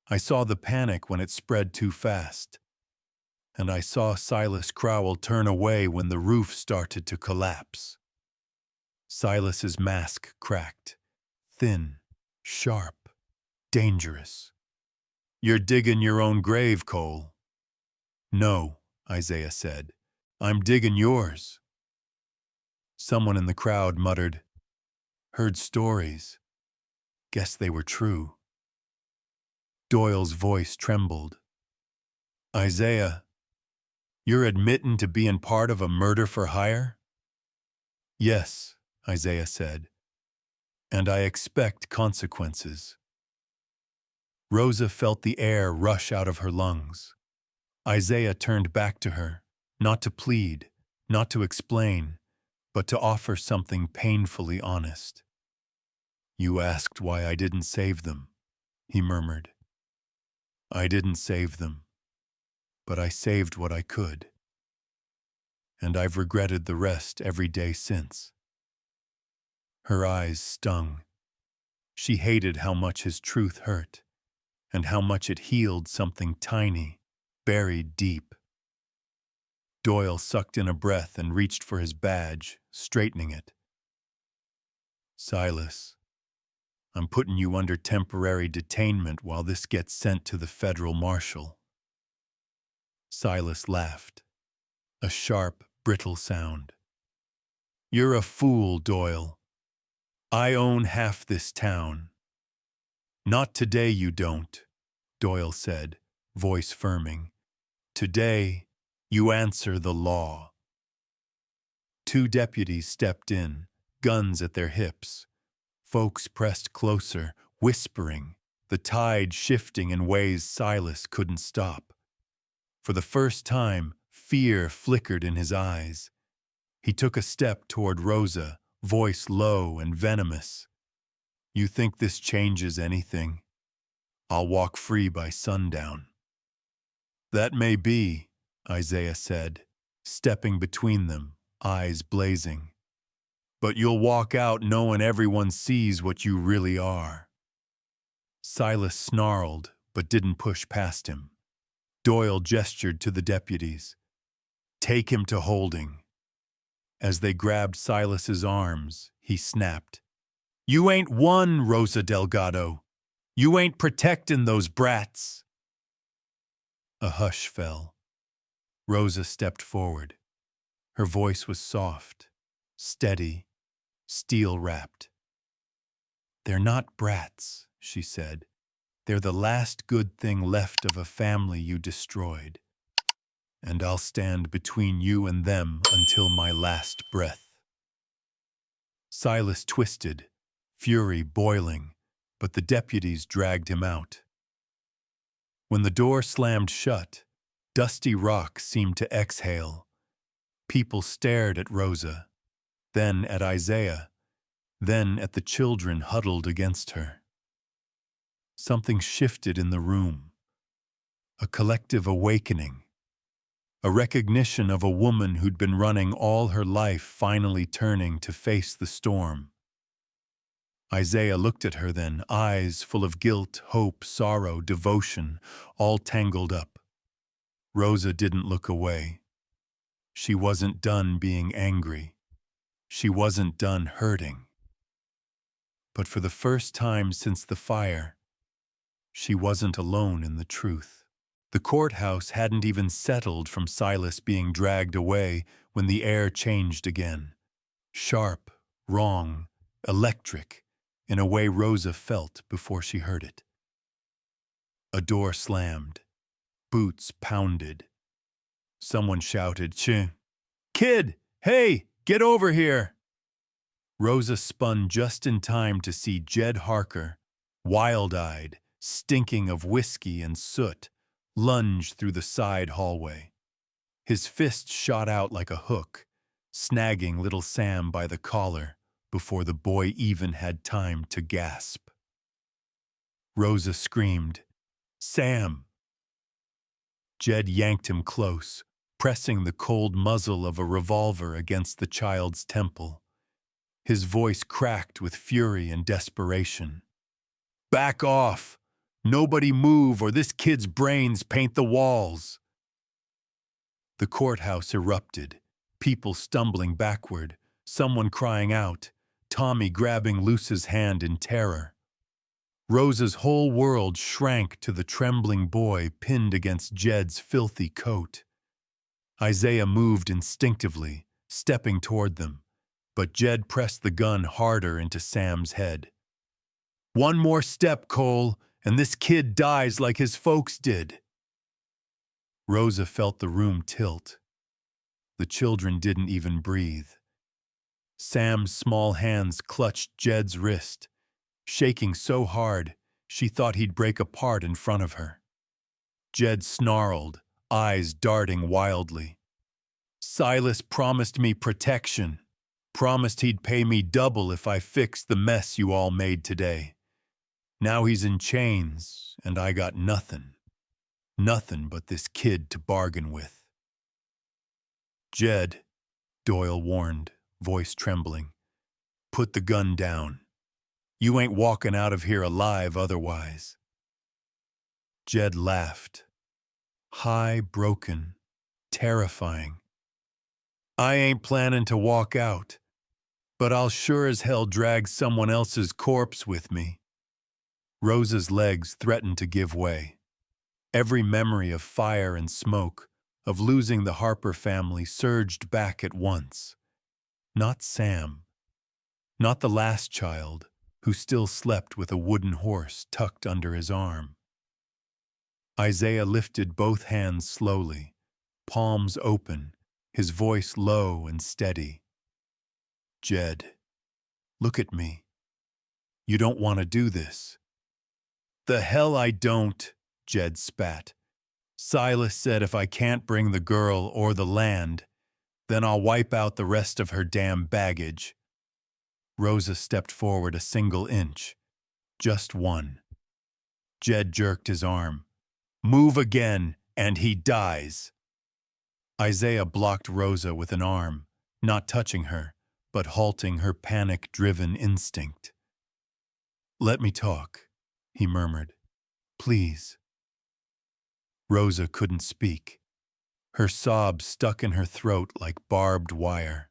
I saw the panic when it spread too fast. And I saw Silas Crowell turn away when the roof started to collapse." Silas's mask cracked. Thin, sharp, dangerous. "You're digging your own grave, Cole." "No," Isaiah said. "I'm digging yours." Someone in the crowd muttered, "Heard stories. Guess they were true." Doyle's voice trembled. "Isaiah, you're admitting to being part of a murder for hire?" "Yes," Isaiah said, "and I expect consequences." Rosa felt the air rush out of her lungs. Isaiah turned back to her, not to plead, not to explain, but to offer something painfully honest. "You asked why I didn't save them," he murmured. "I didn't save them, but I saved what I could. And I've regretted the rest every day since." Her eyes stung. She hated how much his truth hurt, and how much it healed something tiny, buried deep. Doyle sucked in a breath and reached for his badge, straightening it. "Silas, I'm putting you under temporary detainment while this gets sent to the federal marshal." Silas laughed. A sharp, brittle sound. "You're a fool, Doyle. I own half this town." "Not today you don't," Doyle said, voice firming. "Today, you answer the law." Two deputies stepped in, guns at their hips. Folks pressed closer, whispering, the tide shifting in ways Silas couldn't stop. For the first time, fear flickered in his eyes. He took a step toward Rosa, voice low and venomous. "You think this changes anything? I'll walk free by sundown." "That may be," Isaiah said, stepping between them, eyes blazing. "But you'll walk out knowing everyone sees what you really are." Silas snarled, but didn't push past him. Doyle gestured to the deputies. "Take him to holding." As they grabbed Silas's arms, he snapped, "You ain't one, Rosa Delgado. You ain't protectin' those brats." A hush fell. Rosa stepped forward. Her voice was soft, steady, steel-wrapped. "They're not brats," she said. "They're the last good thing left of a family you destroyed. And I'll stand between you and them until my last breath." Silas twisted, fury boiling, but the deputies dragged him out. When the door slammed shut, dusty rock seemed to exhale. People stared at Rosa, then at Isaiah, then at the children huddled against her. Something shifted in the room. A collective awakening. A recognition of a woman who'd been running all her life finally turning to face the storm. Isaiah looked at her then, eyes full of guilt, hope, sorrow, devotion, all tangled up. Rosa didn't look away. She wasn't done being angry. She wasn't done hurting. But for the first time since the fire, she wasn't alone in the truth. The courthouse hadn't even settled from Silas being dragged away when the air changed again. Sharp, wrong, electric, in a way Rosa felt before she heard it. A door slammed. Boots pounded. Someone shouted, "Ch! Kid! Hey! Get over here!" Rosa spun just in time to see Jed Harker, wild-eyed, stinking of whiskey and soot, lunge through the side hallway. His fist shot out like a hook, snagging little Sam by the collar before the boy even had time to gasp. Rosa screamed, "Sam!" Jed yanked him close, pressing the cold muzzle of a revolver against the child's temple. His voice cracked with fury and desperation. "Back off! Nobody move or this kid's brains paint the walls!" The courthouse erupted, people stumbling backward, someone crying out, Tommy grabbing Luce's hand in terror. Rosa's whole world shrank to the trembling boy pinned against Jed's filthy coat. Isaiah moved instinctively, stepping toward them, but Jed pressed the gun harder into Sam's head. "One more step, Cole, and this kid dies like his folks did." Rosa felt the room tilt. The children didn't even breathe. Sam's small hands clutched Jed's wrist, shaking so hard she thought he'd break apart in front of her. Jed snarled, eyes darting wildly. "Silas promised me protection, promised he'd pay me double if I fixed the mess you all made today. Now he's in chains, and I got nothing. Nothing but this kid to bargain with." "Jed," Doyle warned, voice trembling, "put the gun down. You ain't walking out of here alive otherwise." Jed laughed. High, broken, terrifying. "I ain't planning to walk out, but I'll sure as hell drag someone else's corpse with me." Rosa's legs threatened to give way. Every memory of fire and smoke, of losing the Harper family, surged back at once. Not Sam. Not the last child, who still slept with a wooden horse tucked under his arm. Isaiah lifted both hands slowly, palms open, his voice low and steady. "Jed, look at me. You don't want to do this." "The hell I don't," Jed spat. "Silas said if I can't bring the girl or the land, then I'll wipe out the rest of her damn baggage." Rosa stepped forward a single inch. Just one. Jed jerked his arm. "Move again, and he dies." Isaiah blocked Rosa with an arm, not touching her, but halting her panic-driven instinct. "Let me talk," he murmured. "Please." Rosa couldn't speak. Her sobs stuck in her throat like barbed wire.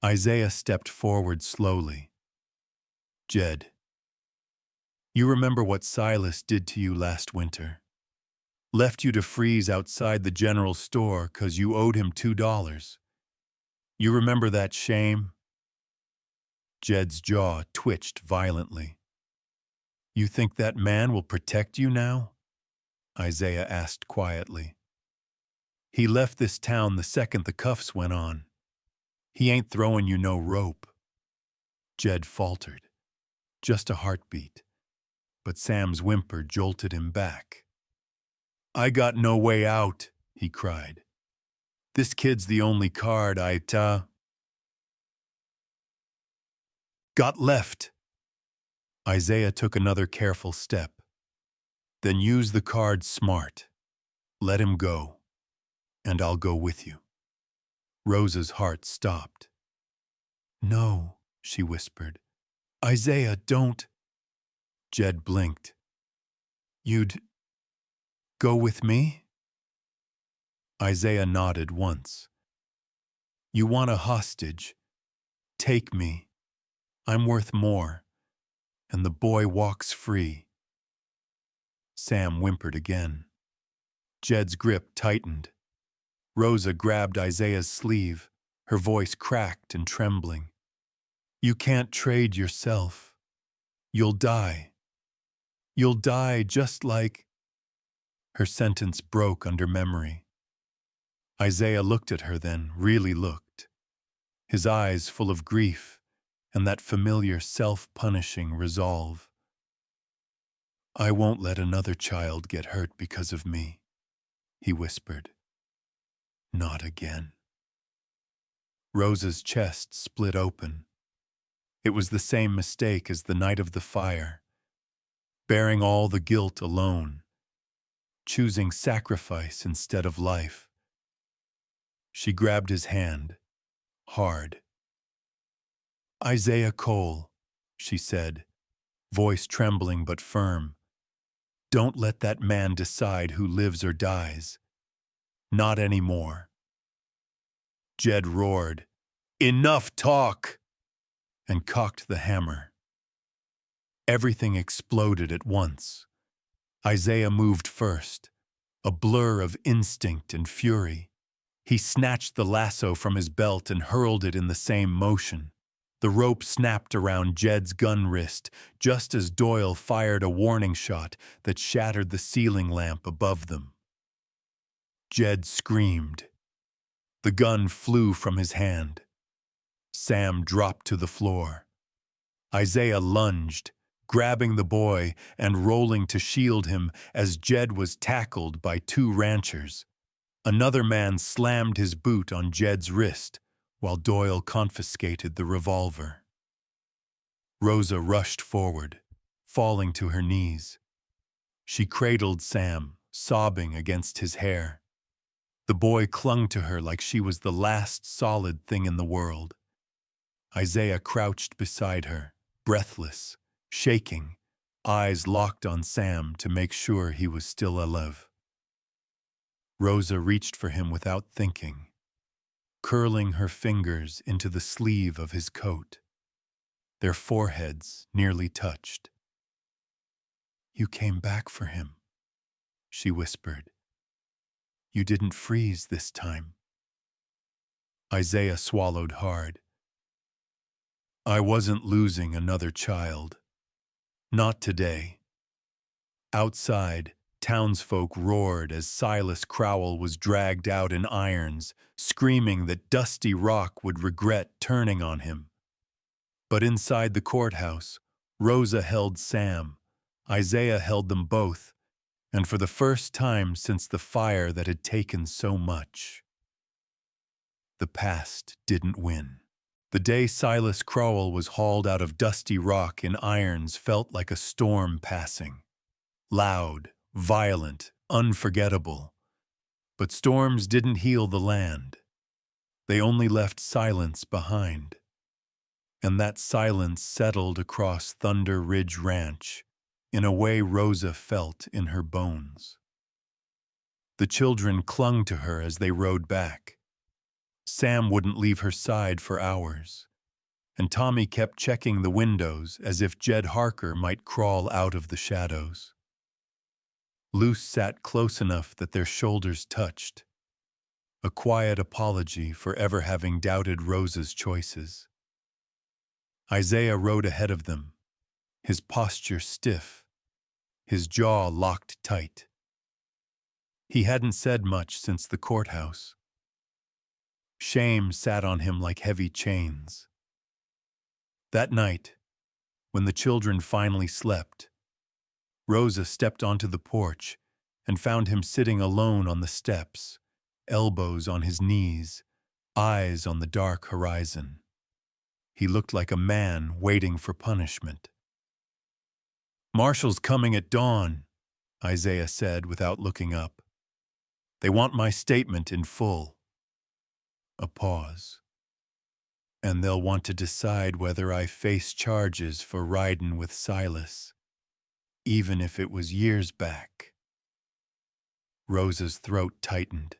Isaiah stepped forward slowly. "Jed, you remember what Silas did to you last winter? Left you to freeze outside the general store 'cause you owed him $2. You remember that shame?" Jed's jaw twitched violently. "You think that man will protect you now?" Isaiah asked quietly. "He left this town the second the cuffs went on. He ain't throwing you no rope." Jed faltered. Just a heartbeat. But Sam's whimper jolted him back. "I got no way out," he cried. "This kid's the only card I got left." Isaiah took another careful step. "Then use the card smart. Let him go, and I'll go with you." Rosa's heart stopped. "No," she whispered. "Isaiah, don't." Jed blinked. "You'd go with me?" Isaiah nodded once. You want a hostage? Take me. I'm worth more. And the boy walks free. Sam whimpered again. Jed's grip tightened. Rosa grabbed Isaiah's sleeve, her voice cracked and trembling. You can't trade yourself. You'll die. You'll die just like... Her sentence broke under memory. Isaiah looked at her then, really looked. His eyes full of grief and that familiar self-punishing resolve. I won't let another child get hurt because of me, he whispered. Not again. Rosa's chest split open. It was the same mistake as the night of the fire, bearing all the guilt alone, choosing sacrifice instead of life. She grabbed his hand, hard. Isaiah Cole, she said, voice trembling but firm. Don't let that man decide who lives or dies. Not anymore. Jed roared, Enough talk! And cocked the hammer. Everything exploded at once. Isaiah moved first, a blur of instinct and fury. He snatched the lasso from his belt and hurled it in the same motion. The rope snapped around Jed's gun wrist, just as Doyle fired a warning shot that shattered the ceiling lamp above them. Jed screamed. The gun flew from his hand. Sam dropped to the floor. Isaiah lunged, grabbing the boy and rolling to shield him as Jed was tackled by two ranchers. Another man slammed his boot on Jed's wrist, while Doyle confiscated the revolver. Rosa rushed forward, falling to her knees. She cradled Sam, sobbing against his hair. The boy clung to her like she was the last solid thing in the world. Isaiah crouched beside her, breathless, shaking, eyes locked on Sam to make sure he was still alive. Rosa reached for him without thinking, curling her fingers into the sleeve of his coat. Their foreheads nearly touched. You came back for him, she whispered. You didn't freeze this time. Isaiah swallowed hard. I wasn't losing another child. Not today. Outside, townsfolk roared as Silas Crowell was dragged out in irons, screaming that Dusty Rock would regret turning on him. But inside the courthouse, Rosa held Sam, Isaiah held them both, and for the first time since the fire that had taken so much. The past didn't win. The day Silas Crowell was hauled out of Dusty Rock in irons felt like a storm passing. Loud, violent, unforgettable. But storms didn't heal the land. They only left silence behind. And that silence settled across Thunder Ridge Ranch in a way Rosa felt in her bones. The children clung to her as they rode back. Sam wouldn't leave her side for hours, and Tommy kept checking the windows as if Jed Harker might crawl out of the shadows. Luce sat close enough that their shoulders touched, a quiet apology for ever having doubted Rosa's choices. Isaiah rode ahead of them, his posture stiff, his jaw locked tight. He hadn't said much since the courthouse. Shame sat on him like heavy chains. That night, when the children finally slept, Rosa stepped onto the porch and found him sitting alone on the steps, elbows on his knees, eyes on the dark horizon. He looked like a man waiting for punishment. Marshall's coming at dawn, Isaiah said without looking up. They want my statement in full. A pause. And they'll want to decide whether I face charges for ridin' with Silas, even if it was years back. Rosa's throat tightened.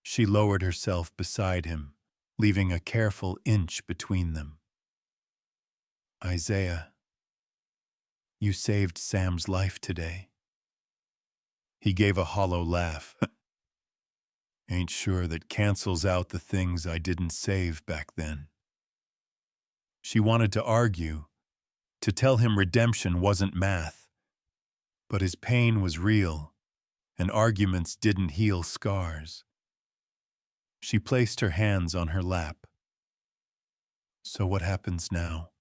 She lowered herself beside him, leaving a careful inch between them. Isaiah, you saved Sam's life today. He gave a hollow laugh. Ain't sure that cancels out the things I didn't save back then. She wanted to argue, to tell him redemption wasn't math, but his pain was real, and arguments didn't heal scars. She placed her hands on her lap. So what happens now?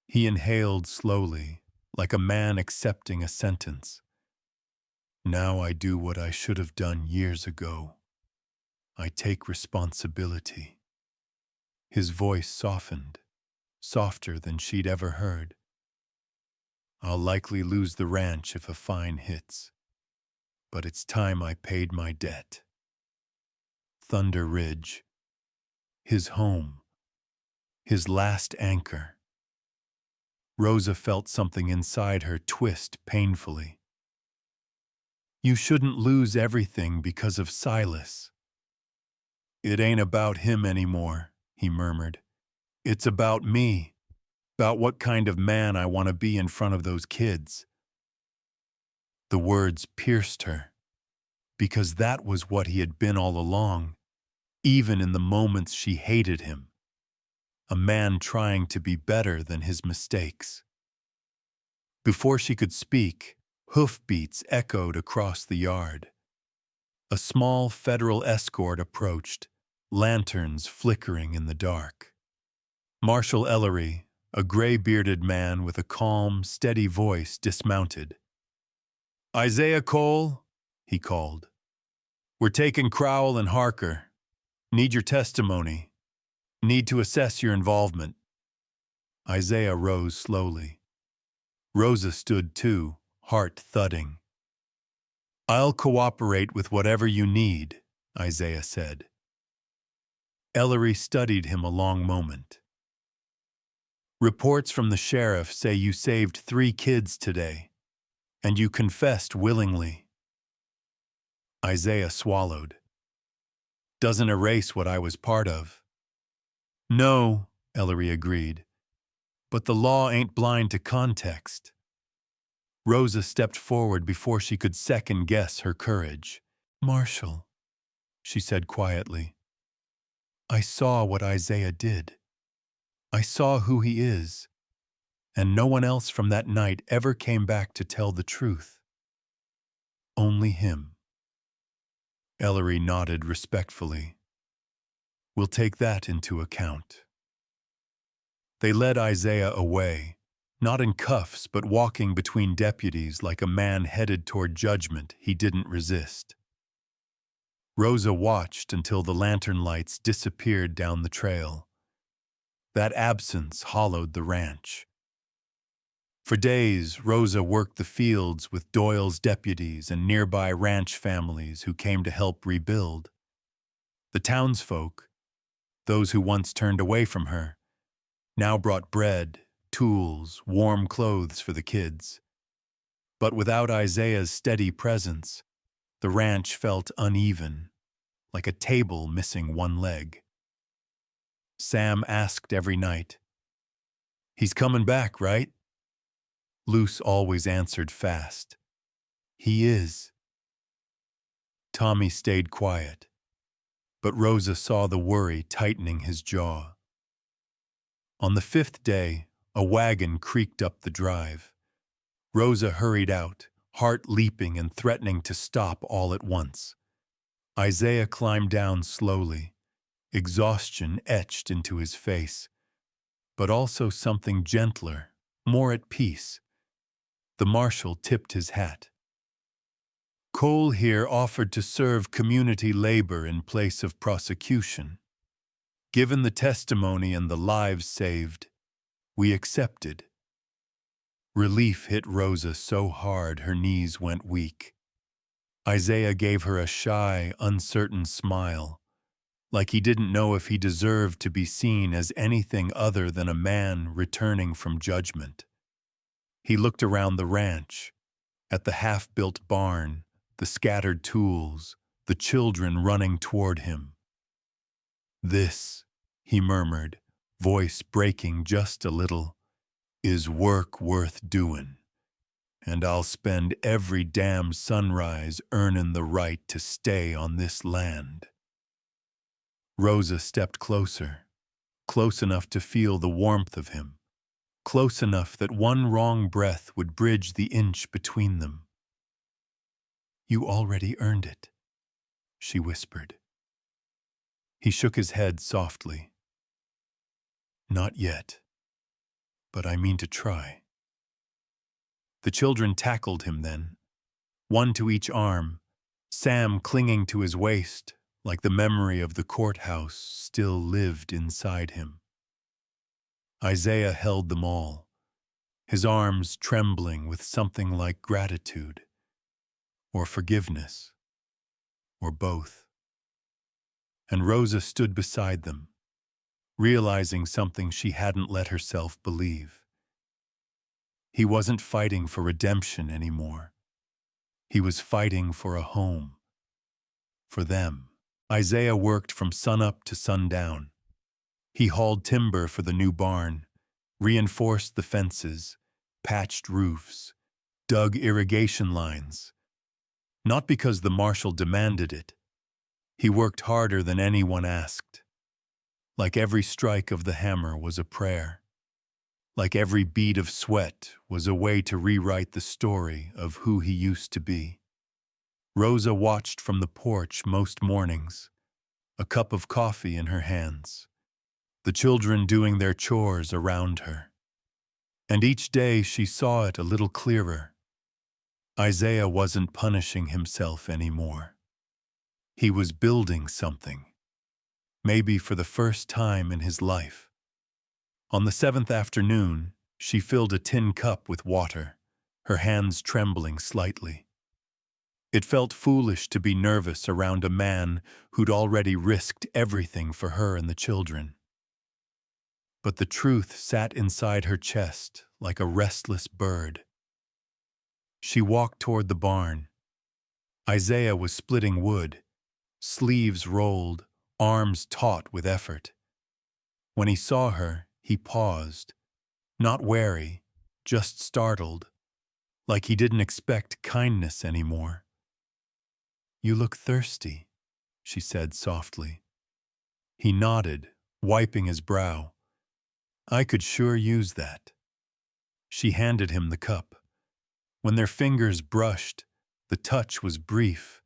He inhaled slowly, like a man accepting a sentence. Now I do what I should have done years ago. I take responsibility. His voice softened, softer than she'd ever heard. I'll likely lose the ranch if a fine hits, but it's time I paid my debt. Thunder Ridge, his home, his last anchor. Rosa felt something inside her twist painfully. You shouldn't lose everything because of Silas. It ain't about him anymore, he murmured. It's about me, about what kind of man I want to be in front of those kids. The words pierced her, because that was what he had been all along, even in the moments she hated him. A man trying to be better than his mistakes. Before she could speak, hoofbeats echoed across the yard. A small federal escort approached, lanterns flickering in the dark. Marshal Ellery, a gray-bearded man with a calm, steady voice, dismounted. Isaiah Cole, he called. We're taking Crowell and Harker. Need your testimony. Need to assess your involvement. Isaiah rose slowly. Rosa stood too, heart thudding. I'll cooperate with whatever you need, Isaiah said. Ellery studied him a long moment. Reports from the sheriff say you saved 3 kids today, and you confessed willingly. Isaiah swallowed. Doesn't erase what I was part of. No, Ellery agreed, but the law ain't blind to context. Rosa stepped forward before she could second-guess her courage. Marshal, she said quietly, I saw what Isaiah did. I saw who he is, and no one else from that night ever came back to tell the truth. Only him. Ellery nodded respectfully. We'll take that into account. They led Isaiah away, not in cuffs but walking between deputies like a man headed toward judgment he didn't resist. Rosa watched until the lantern lights disappeared down the trail. That absence hollowed the ranch. For days, Rosa worked the fields with Doyle's deputies and nearby ranch families who came to help rebuild. The townsfolk, those who once turned away from her, now brought bread, tools, warm clothes for the kids. But without Isaiah's steady presence, the ranch felt uneven, like a table missing one leg. Sam asked every night, He's coming back, right? Luce always answered fast, He is. Tommy stayed quiet, but Rosa saw the worry tightening his jaw. On the 5th day, a wagon creaked up the drive. Rosa hurried out, heart leaping and threatening to stop all at once. Isaiah climbed down slowly, exhaustion etched into his face, but also something gentler, more at peace. The marshal tipped his hat. Cole here offered to serve community labor in place of prosecution. Given the testimony and the lives saved, we accepted. Relief hit Rosa so hard her knees went weak. Isaiah gave her a shy, uncertain smile, like he didn't know if he deserved to be seen as anything other than a man returning from judgment. He looked around the ranch, at the half-built barn, the scattered tools, the children running toward him. "This," he murmured, voice breaking just a little, "is work worth doin', and I'll spend every damn sunrise earnin' the right to stay on this land." Rosa stepped closer, close enough to feel the warmth of him, close enough that one wrong breath would bridge the inch between them. "You already earned it," she whispered. He shook his head softly. "Not yet, but I mean to try." The children tackled him then, one to each arm, Sam clinging to his waist like the memory of the courthouse still lived inside him. Isaiah held them all, his arms trembling with something like gratitude, or forgiveness, or both. And Rosa stood beside them, realizing something she hadn't let herself believe. He wasn't fighting for redemption anymore. He was fighting for a home. For them. Isaiah worked from sunup to sundown. He hauled timber for the new barn, reinforced the fences, patched roofs, dug irrigation lines. Not because the marshal demanded it. He worked harder than anyone asked. Like every strike of the hammer was a prayer. Like every bead of sweat was a way to rewrite the story of who he used to be. Rosa watched from the porch most mornings, a cup of coffee in her hands, the children doing their chores around her. And each day she saw it a little clearer. Isaiah wasn't punishing himself anymore. He was building something, maybe for the first time in his life. On the 7th afternoon, she filled a tin cup with water, her hands trembling slightly. It felt foolish to be nervous around a man who'd already risked everything for her and the children. But the truth sat inside her chest like a restless bird. She walked toward the barn. Isaiah was splitting wood, sleeves rolled, arms taut with effort. When he saw her, he paused, not wary, just startled, like he didn't expect kindness anymore. "You look thirsty," she said softly. He nodded, wiping his brow. "I could sure use that." She handed him the cup. When their fingers brushed, the touch was brief,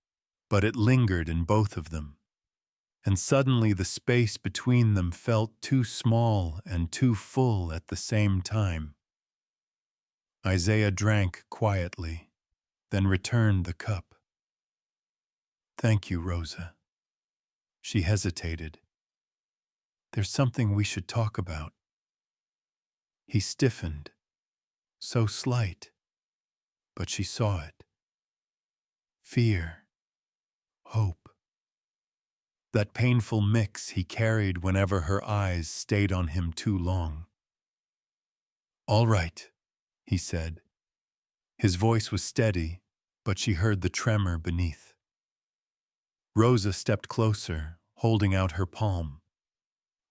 but it lingered in both of them. And suddenly the space between them felt too small and too full at the same time. Isaiah drank quietly, then returned the cup. "Thank you, Rosa." She hesitated. "There's something we should talk about." He stiffened, so slight, but she saw it. Fear, hope. That painful mix he carried whenever her eyes stayed on him too long. "All right," he said. His voice was steady, but she heard the tremor beneath. Rosa stepped closer, holding out her palm.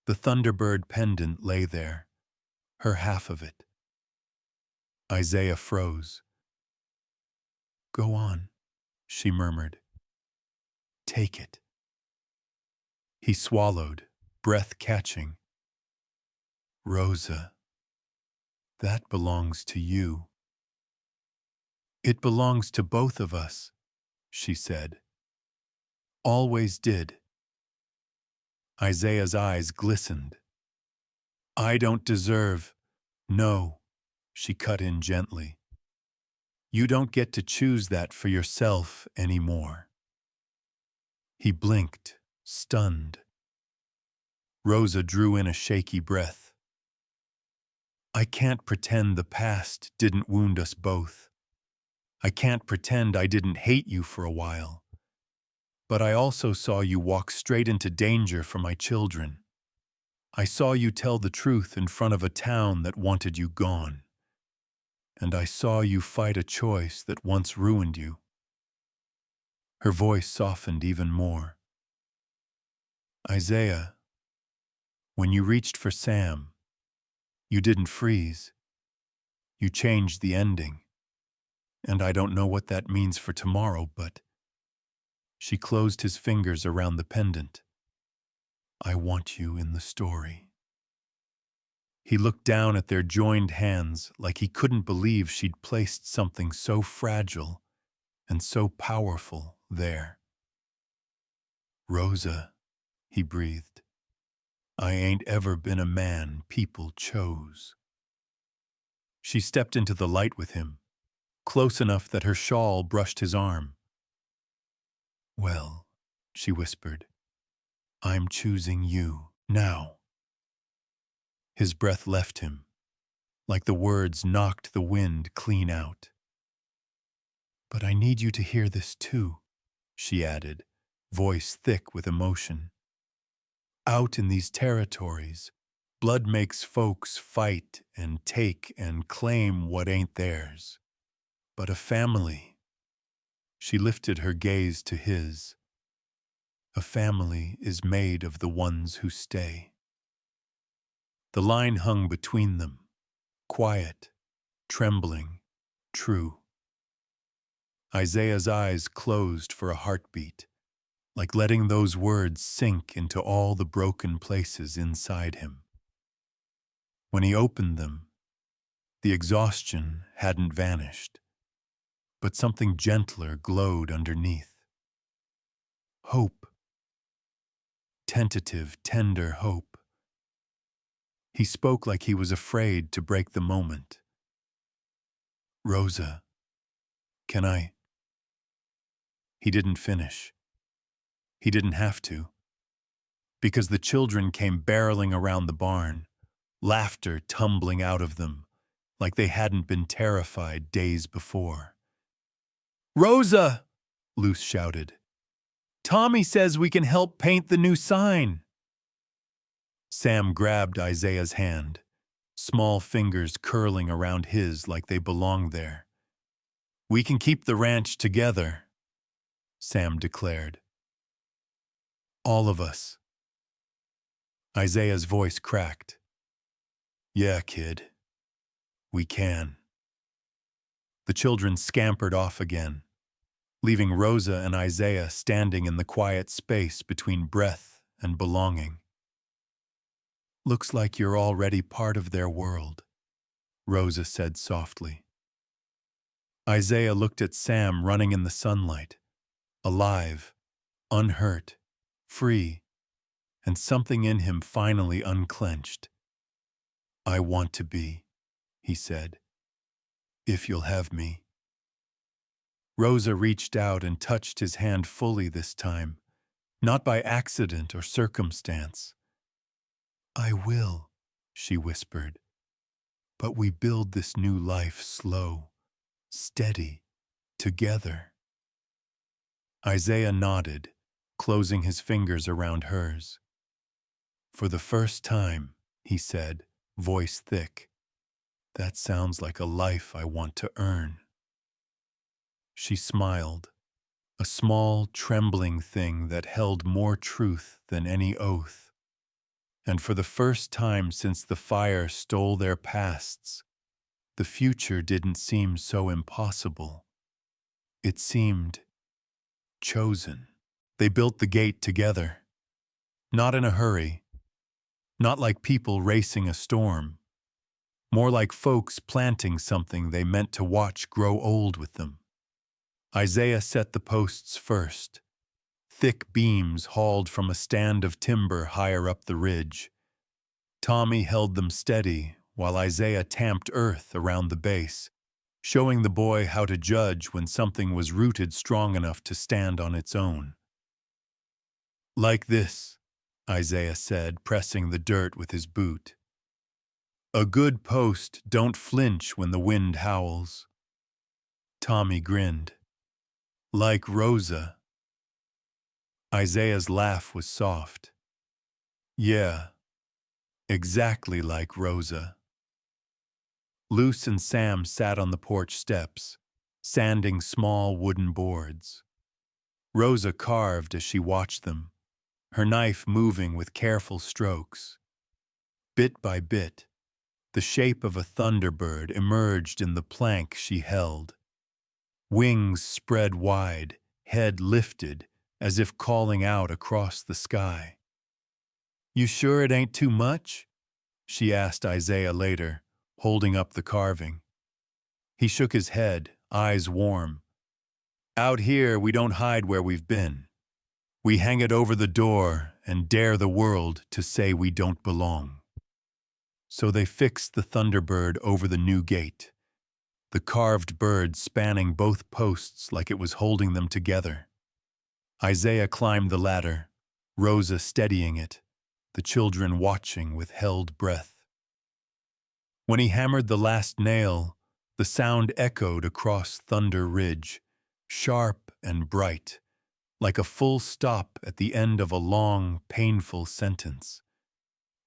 The Thunderbird pendant lay there, her half of it. Isaiah froze. "Go on," she murmured. "Take it." He swallowed, breath catching. "Rosa, that belongs to you." "It belongs to both of us," she said. "Always did." Isaiah's eyes glistened. "I don't deserve—" "No," she cut in gently. "You don't get to choose that for yourself anymore." He blinked, stunned. Rosa drew in a shaky breath. "I can't pretend the past didn't wound us both. I can't pretend I didn't hate you for a while. But I also saw you walk straight into danger for my children. I saw you tell the truth in front of a town that wanted you gone. And I saw you fight a choice that once ruined you." Her voice softened even more. Isaiah, when you reached for Sam, you didn't freeze. You changed the ending. And I don't know what that means for tomorrow, but... She closed his fingers around the pendant. I want you in the story. He looked down at their joined hands like he couldn't believe she'd placed something so fragile and so powerful there. Rosa, he breathed, I ain't ever been a man people chose. She stepped into the light with him, close enough that her shawl brushed his arm. Well, she whispered, I'm choosing you now. His breath left him, like the words knocked the wind clean out. But I need you to hear this too, she added, voice thick with emotion. Out in these territories, blood makes folks fight and take and claim what ain't theirs. But a family, she lifted her gaze to his, a family is made of the ones who stay. The line hung between them, quiet, trembling, true. Isaiah's eyes closed for a heartbeat, like letting those words sink into all the broken places inside him. When he opened them, the exhaustion hadn't vanished, but something gentler glowed underneath. Hope. Tentative, tender hope. He spoke like he was afraid to break the moment. Rosa, can I? He didn't finish. He didn't have to. Because the children came barreling around the barn, laughter tumbling out of them, like they hadn't been terrified days before. Rosa! Luce shouted. Tommy says we can help paint the new sign. Sam grabbed Isaiah's hand, small fingers curling around his like they belonged there. We can keep the ranch together, Sam declared. All of us. Isaiah's voice cracked. Yeah, kid. We can. The children scampered off again, leaving Rosa and Isaiah standing in the quiet space between breath and belonging. Looks like you're already part of their world, Rosa said softly. Isaiah looked at Sam running in the sunlight, alive, unhurt, free, and something in him finally unclenched. I want to be, he said, if you'll have me. Rosa reached out and touched his hand fully this time, not by accident or circumstance. I will, she whispered, but we build this new life slow, steady, together. Isaiah nodded, closing his fingers around hers. For the first time, he said, voice thick, that sounds like a life I want to earn. She smiled, a small, trembling thing that held more truth than any oath. And for the first time since the fire stole their pasts, the future didn't seem so impossible. It seemed chosen. They built the gate together, not in a hurry, not like people racing a storm, more like folks planting something they meant to watch grow old with them. Isaiah set the posts first, thick beams hauled from a stand of timber higher up the ridge. Tommy held them steady while Isaiah tamped earth around the base, showing the boy how to judge when something was rooted strong enough to stand on its own. Like this, Isaiah said, pressing the dirt with his boot. A good post don't flinch when the wind howls. Tommy grinned. Like Rosa. Isaiah's laugh was soft. Yeah, exactly like Rosa. Luce and Sam sat on the porch steps, sanding small wooden boards. Rosa carved as she watched them, her knife moving with careful strokes. Bit by bit, the shape of a thunderbird emerged in the plank she held. Wings spread wide, head lifted, as if calling out across the sky. "You sure it ain't too much?" she asked Isaiah later, holding up the carving. He shook his head, eyes warm. "Out here, we don't hide where we've been. We hang it over the door and dare the world to say we don't belong." So they fixed the thunderbird over the new gate, the carved bird spanning both posts like it was holding them together. Isaiah climbed the ladder, Rosa steadying it, the children watching with held breath. When he hammered the last nail, the sound echoed across Thunder Ridge, sharp and bright, like a full stop at the end of a long, painful sentence.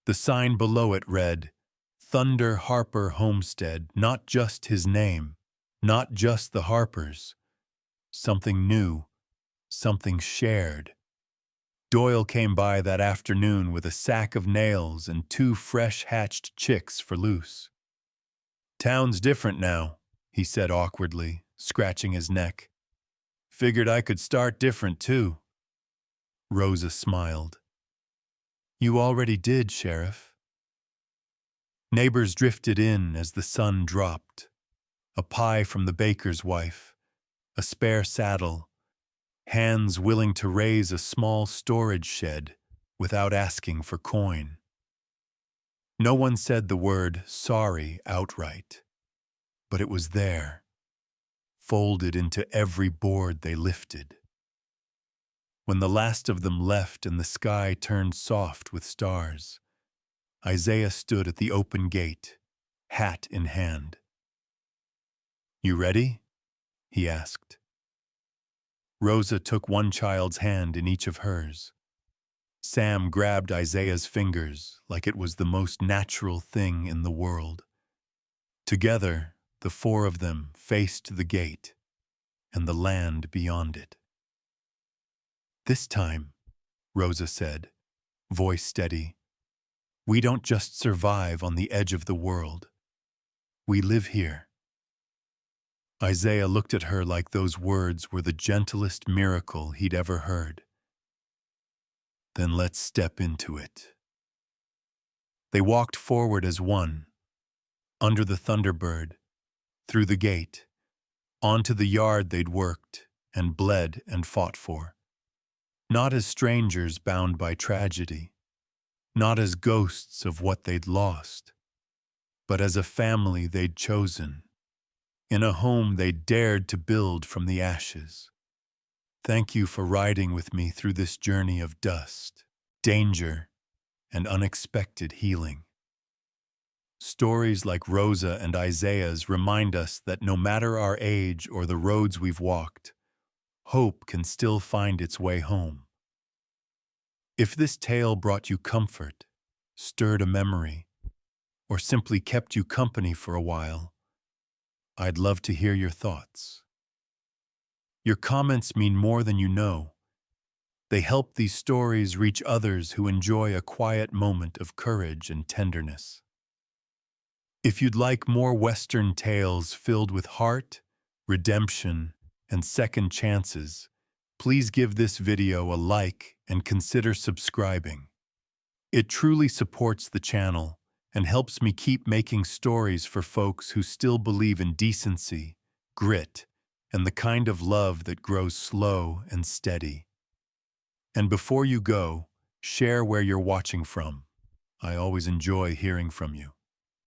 The sign below it read, "Thunder Harper Homestead," not just his name, not just the Harpers. Something new, something shared. Doyle came by that afternoon with a sack of nails and 2 fresh-hatched chicks for Luce. "Town's different now," he said awkwardly, scratching his neck. "Figured I could start different, too." Rosa smiled. "You already did, Sheriff." Neighbors drifted in as the sun dropped. A pie from the baker's wife, a spare saddle, hands willing to raise a small storage shed without asking for coin. No one said the word sorry outright, but it was there, folded into every board they lifted. When the last of them left and the sky turned soft with stars, Isaiah stood at the open gate, hat in hand. "You ready?" he asked. Rosa took one child's hand in each of hers. Sam grabbed Isaiah's fingers like it was the most natural thing in the world. Together, the 4 of them faced the gate and the land beyond it. "This time," Rosa said, voice steady, "we don't just survive on the edge of the world. We live here." Isaiah looked at her like those words were the gentlest miracle he'd ever heard. "Then let's step into it." They walked forward as one, under the Thunderbird, through the gate, onto the yard they'd worked and bled and fought for. Not as strangers bound by tragedy, not as ghosts of what they'd lost, but as a family they'd chosen, in a home they dared to build from the ashes. Thank you for riding with me through this journey of dust, danger, and unexpected healing. Stories like Rosa and Isaiah's remind us that no matter our age or the roads we've walked, hope can still find its way home. If this tale brought you comfort, stirred a memory, or simply kept you company for a while, I'd love to hear your thoughts. Your comments mean more than you know. They help these stories reach others who enjoy a quiet moment of courage and tenderness. If you'd like more Western tales filled with heart, redemption, and second chances, please give this video a like and consider subscribing. It truly supports the channel and helps me keep making stories for folks who still believe in decency, grit, and the kind of love that grows slow and steady. And before you go, share where you're watching from. I always enjoy hearing from you.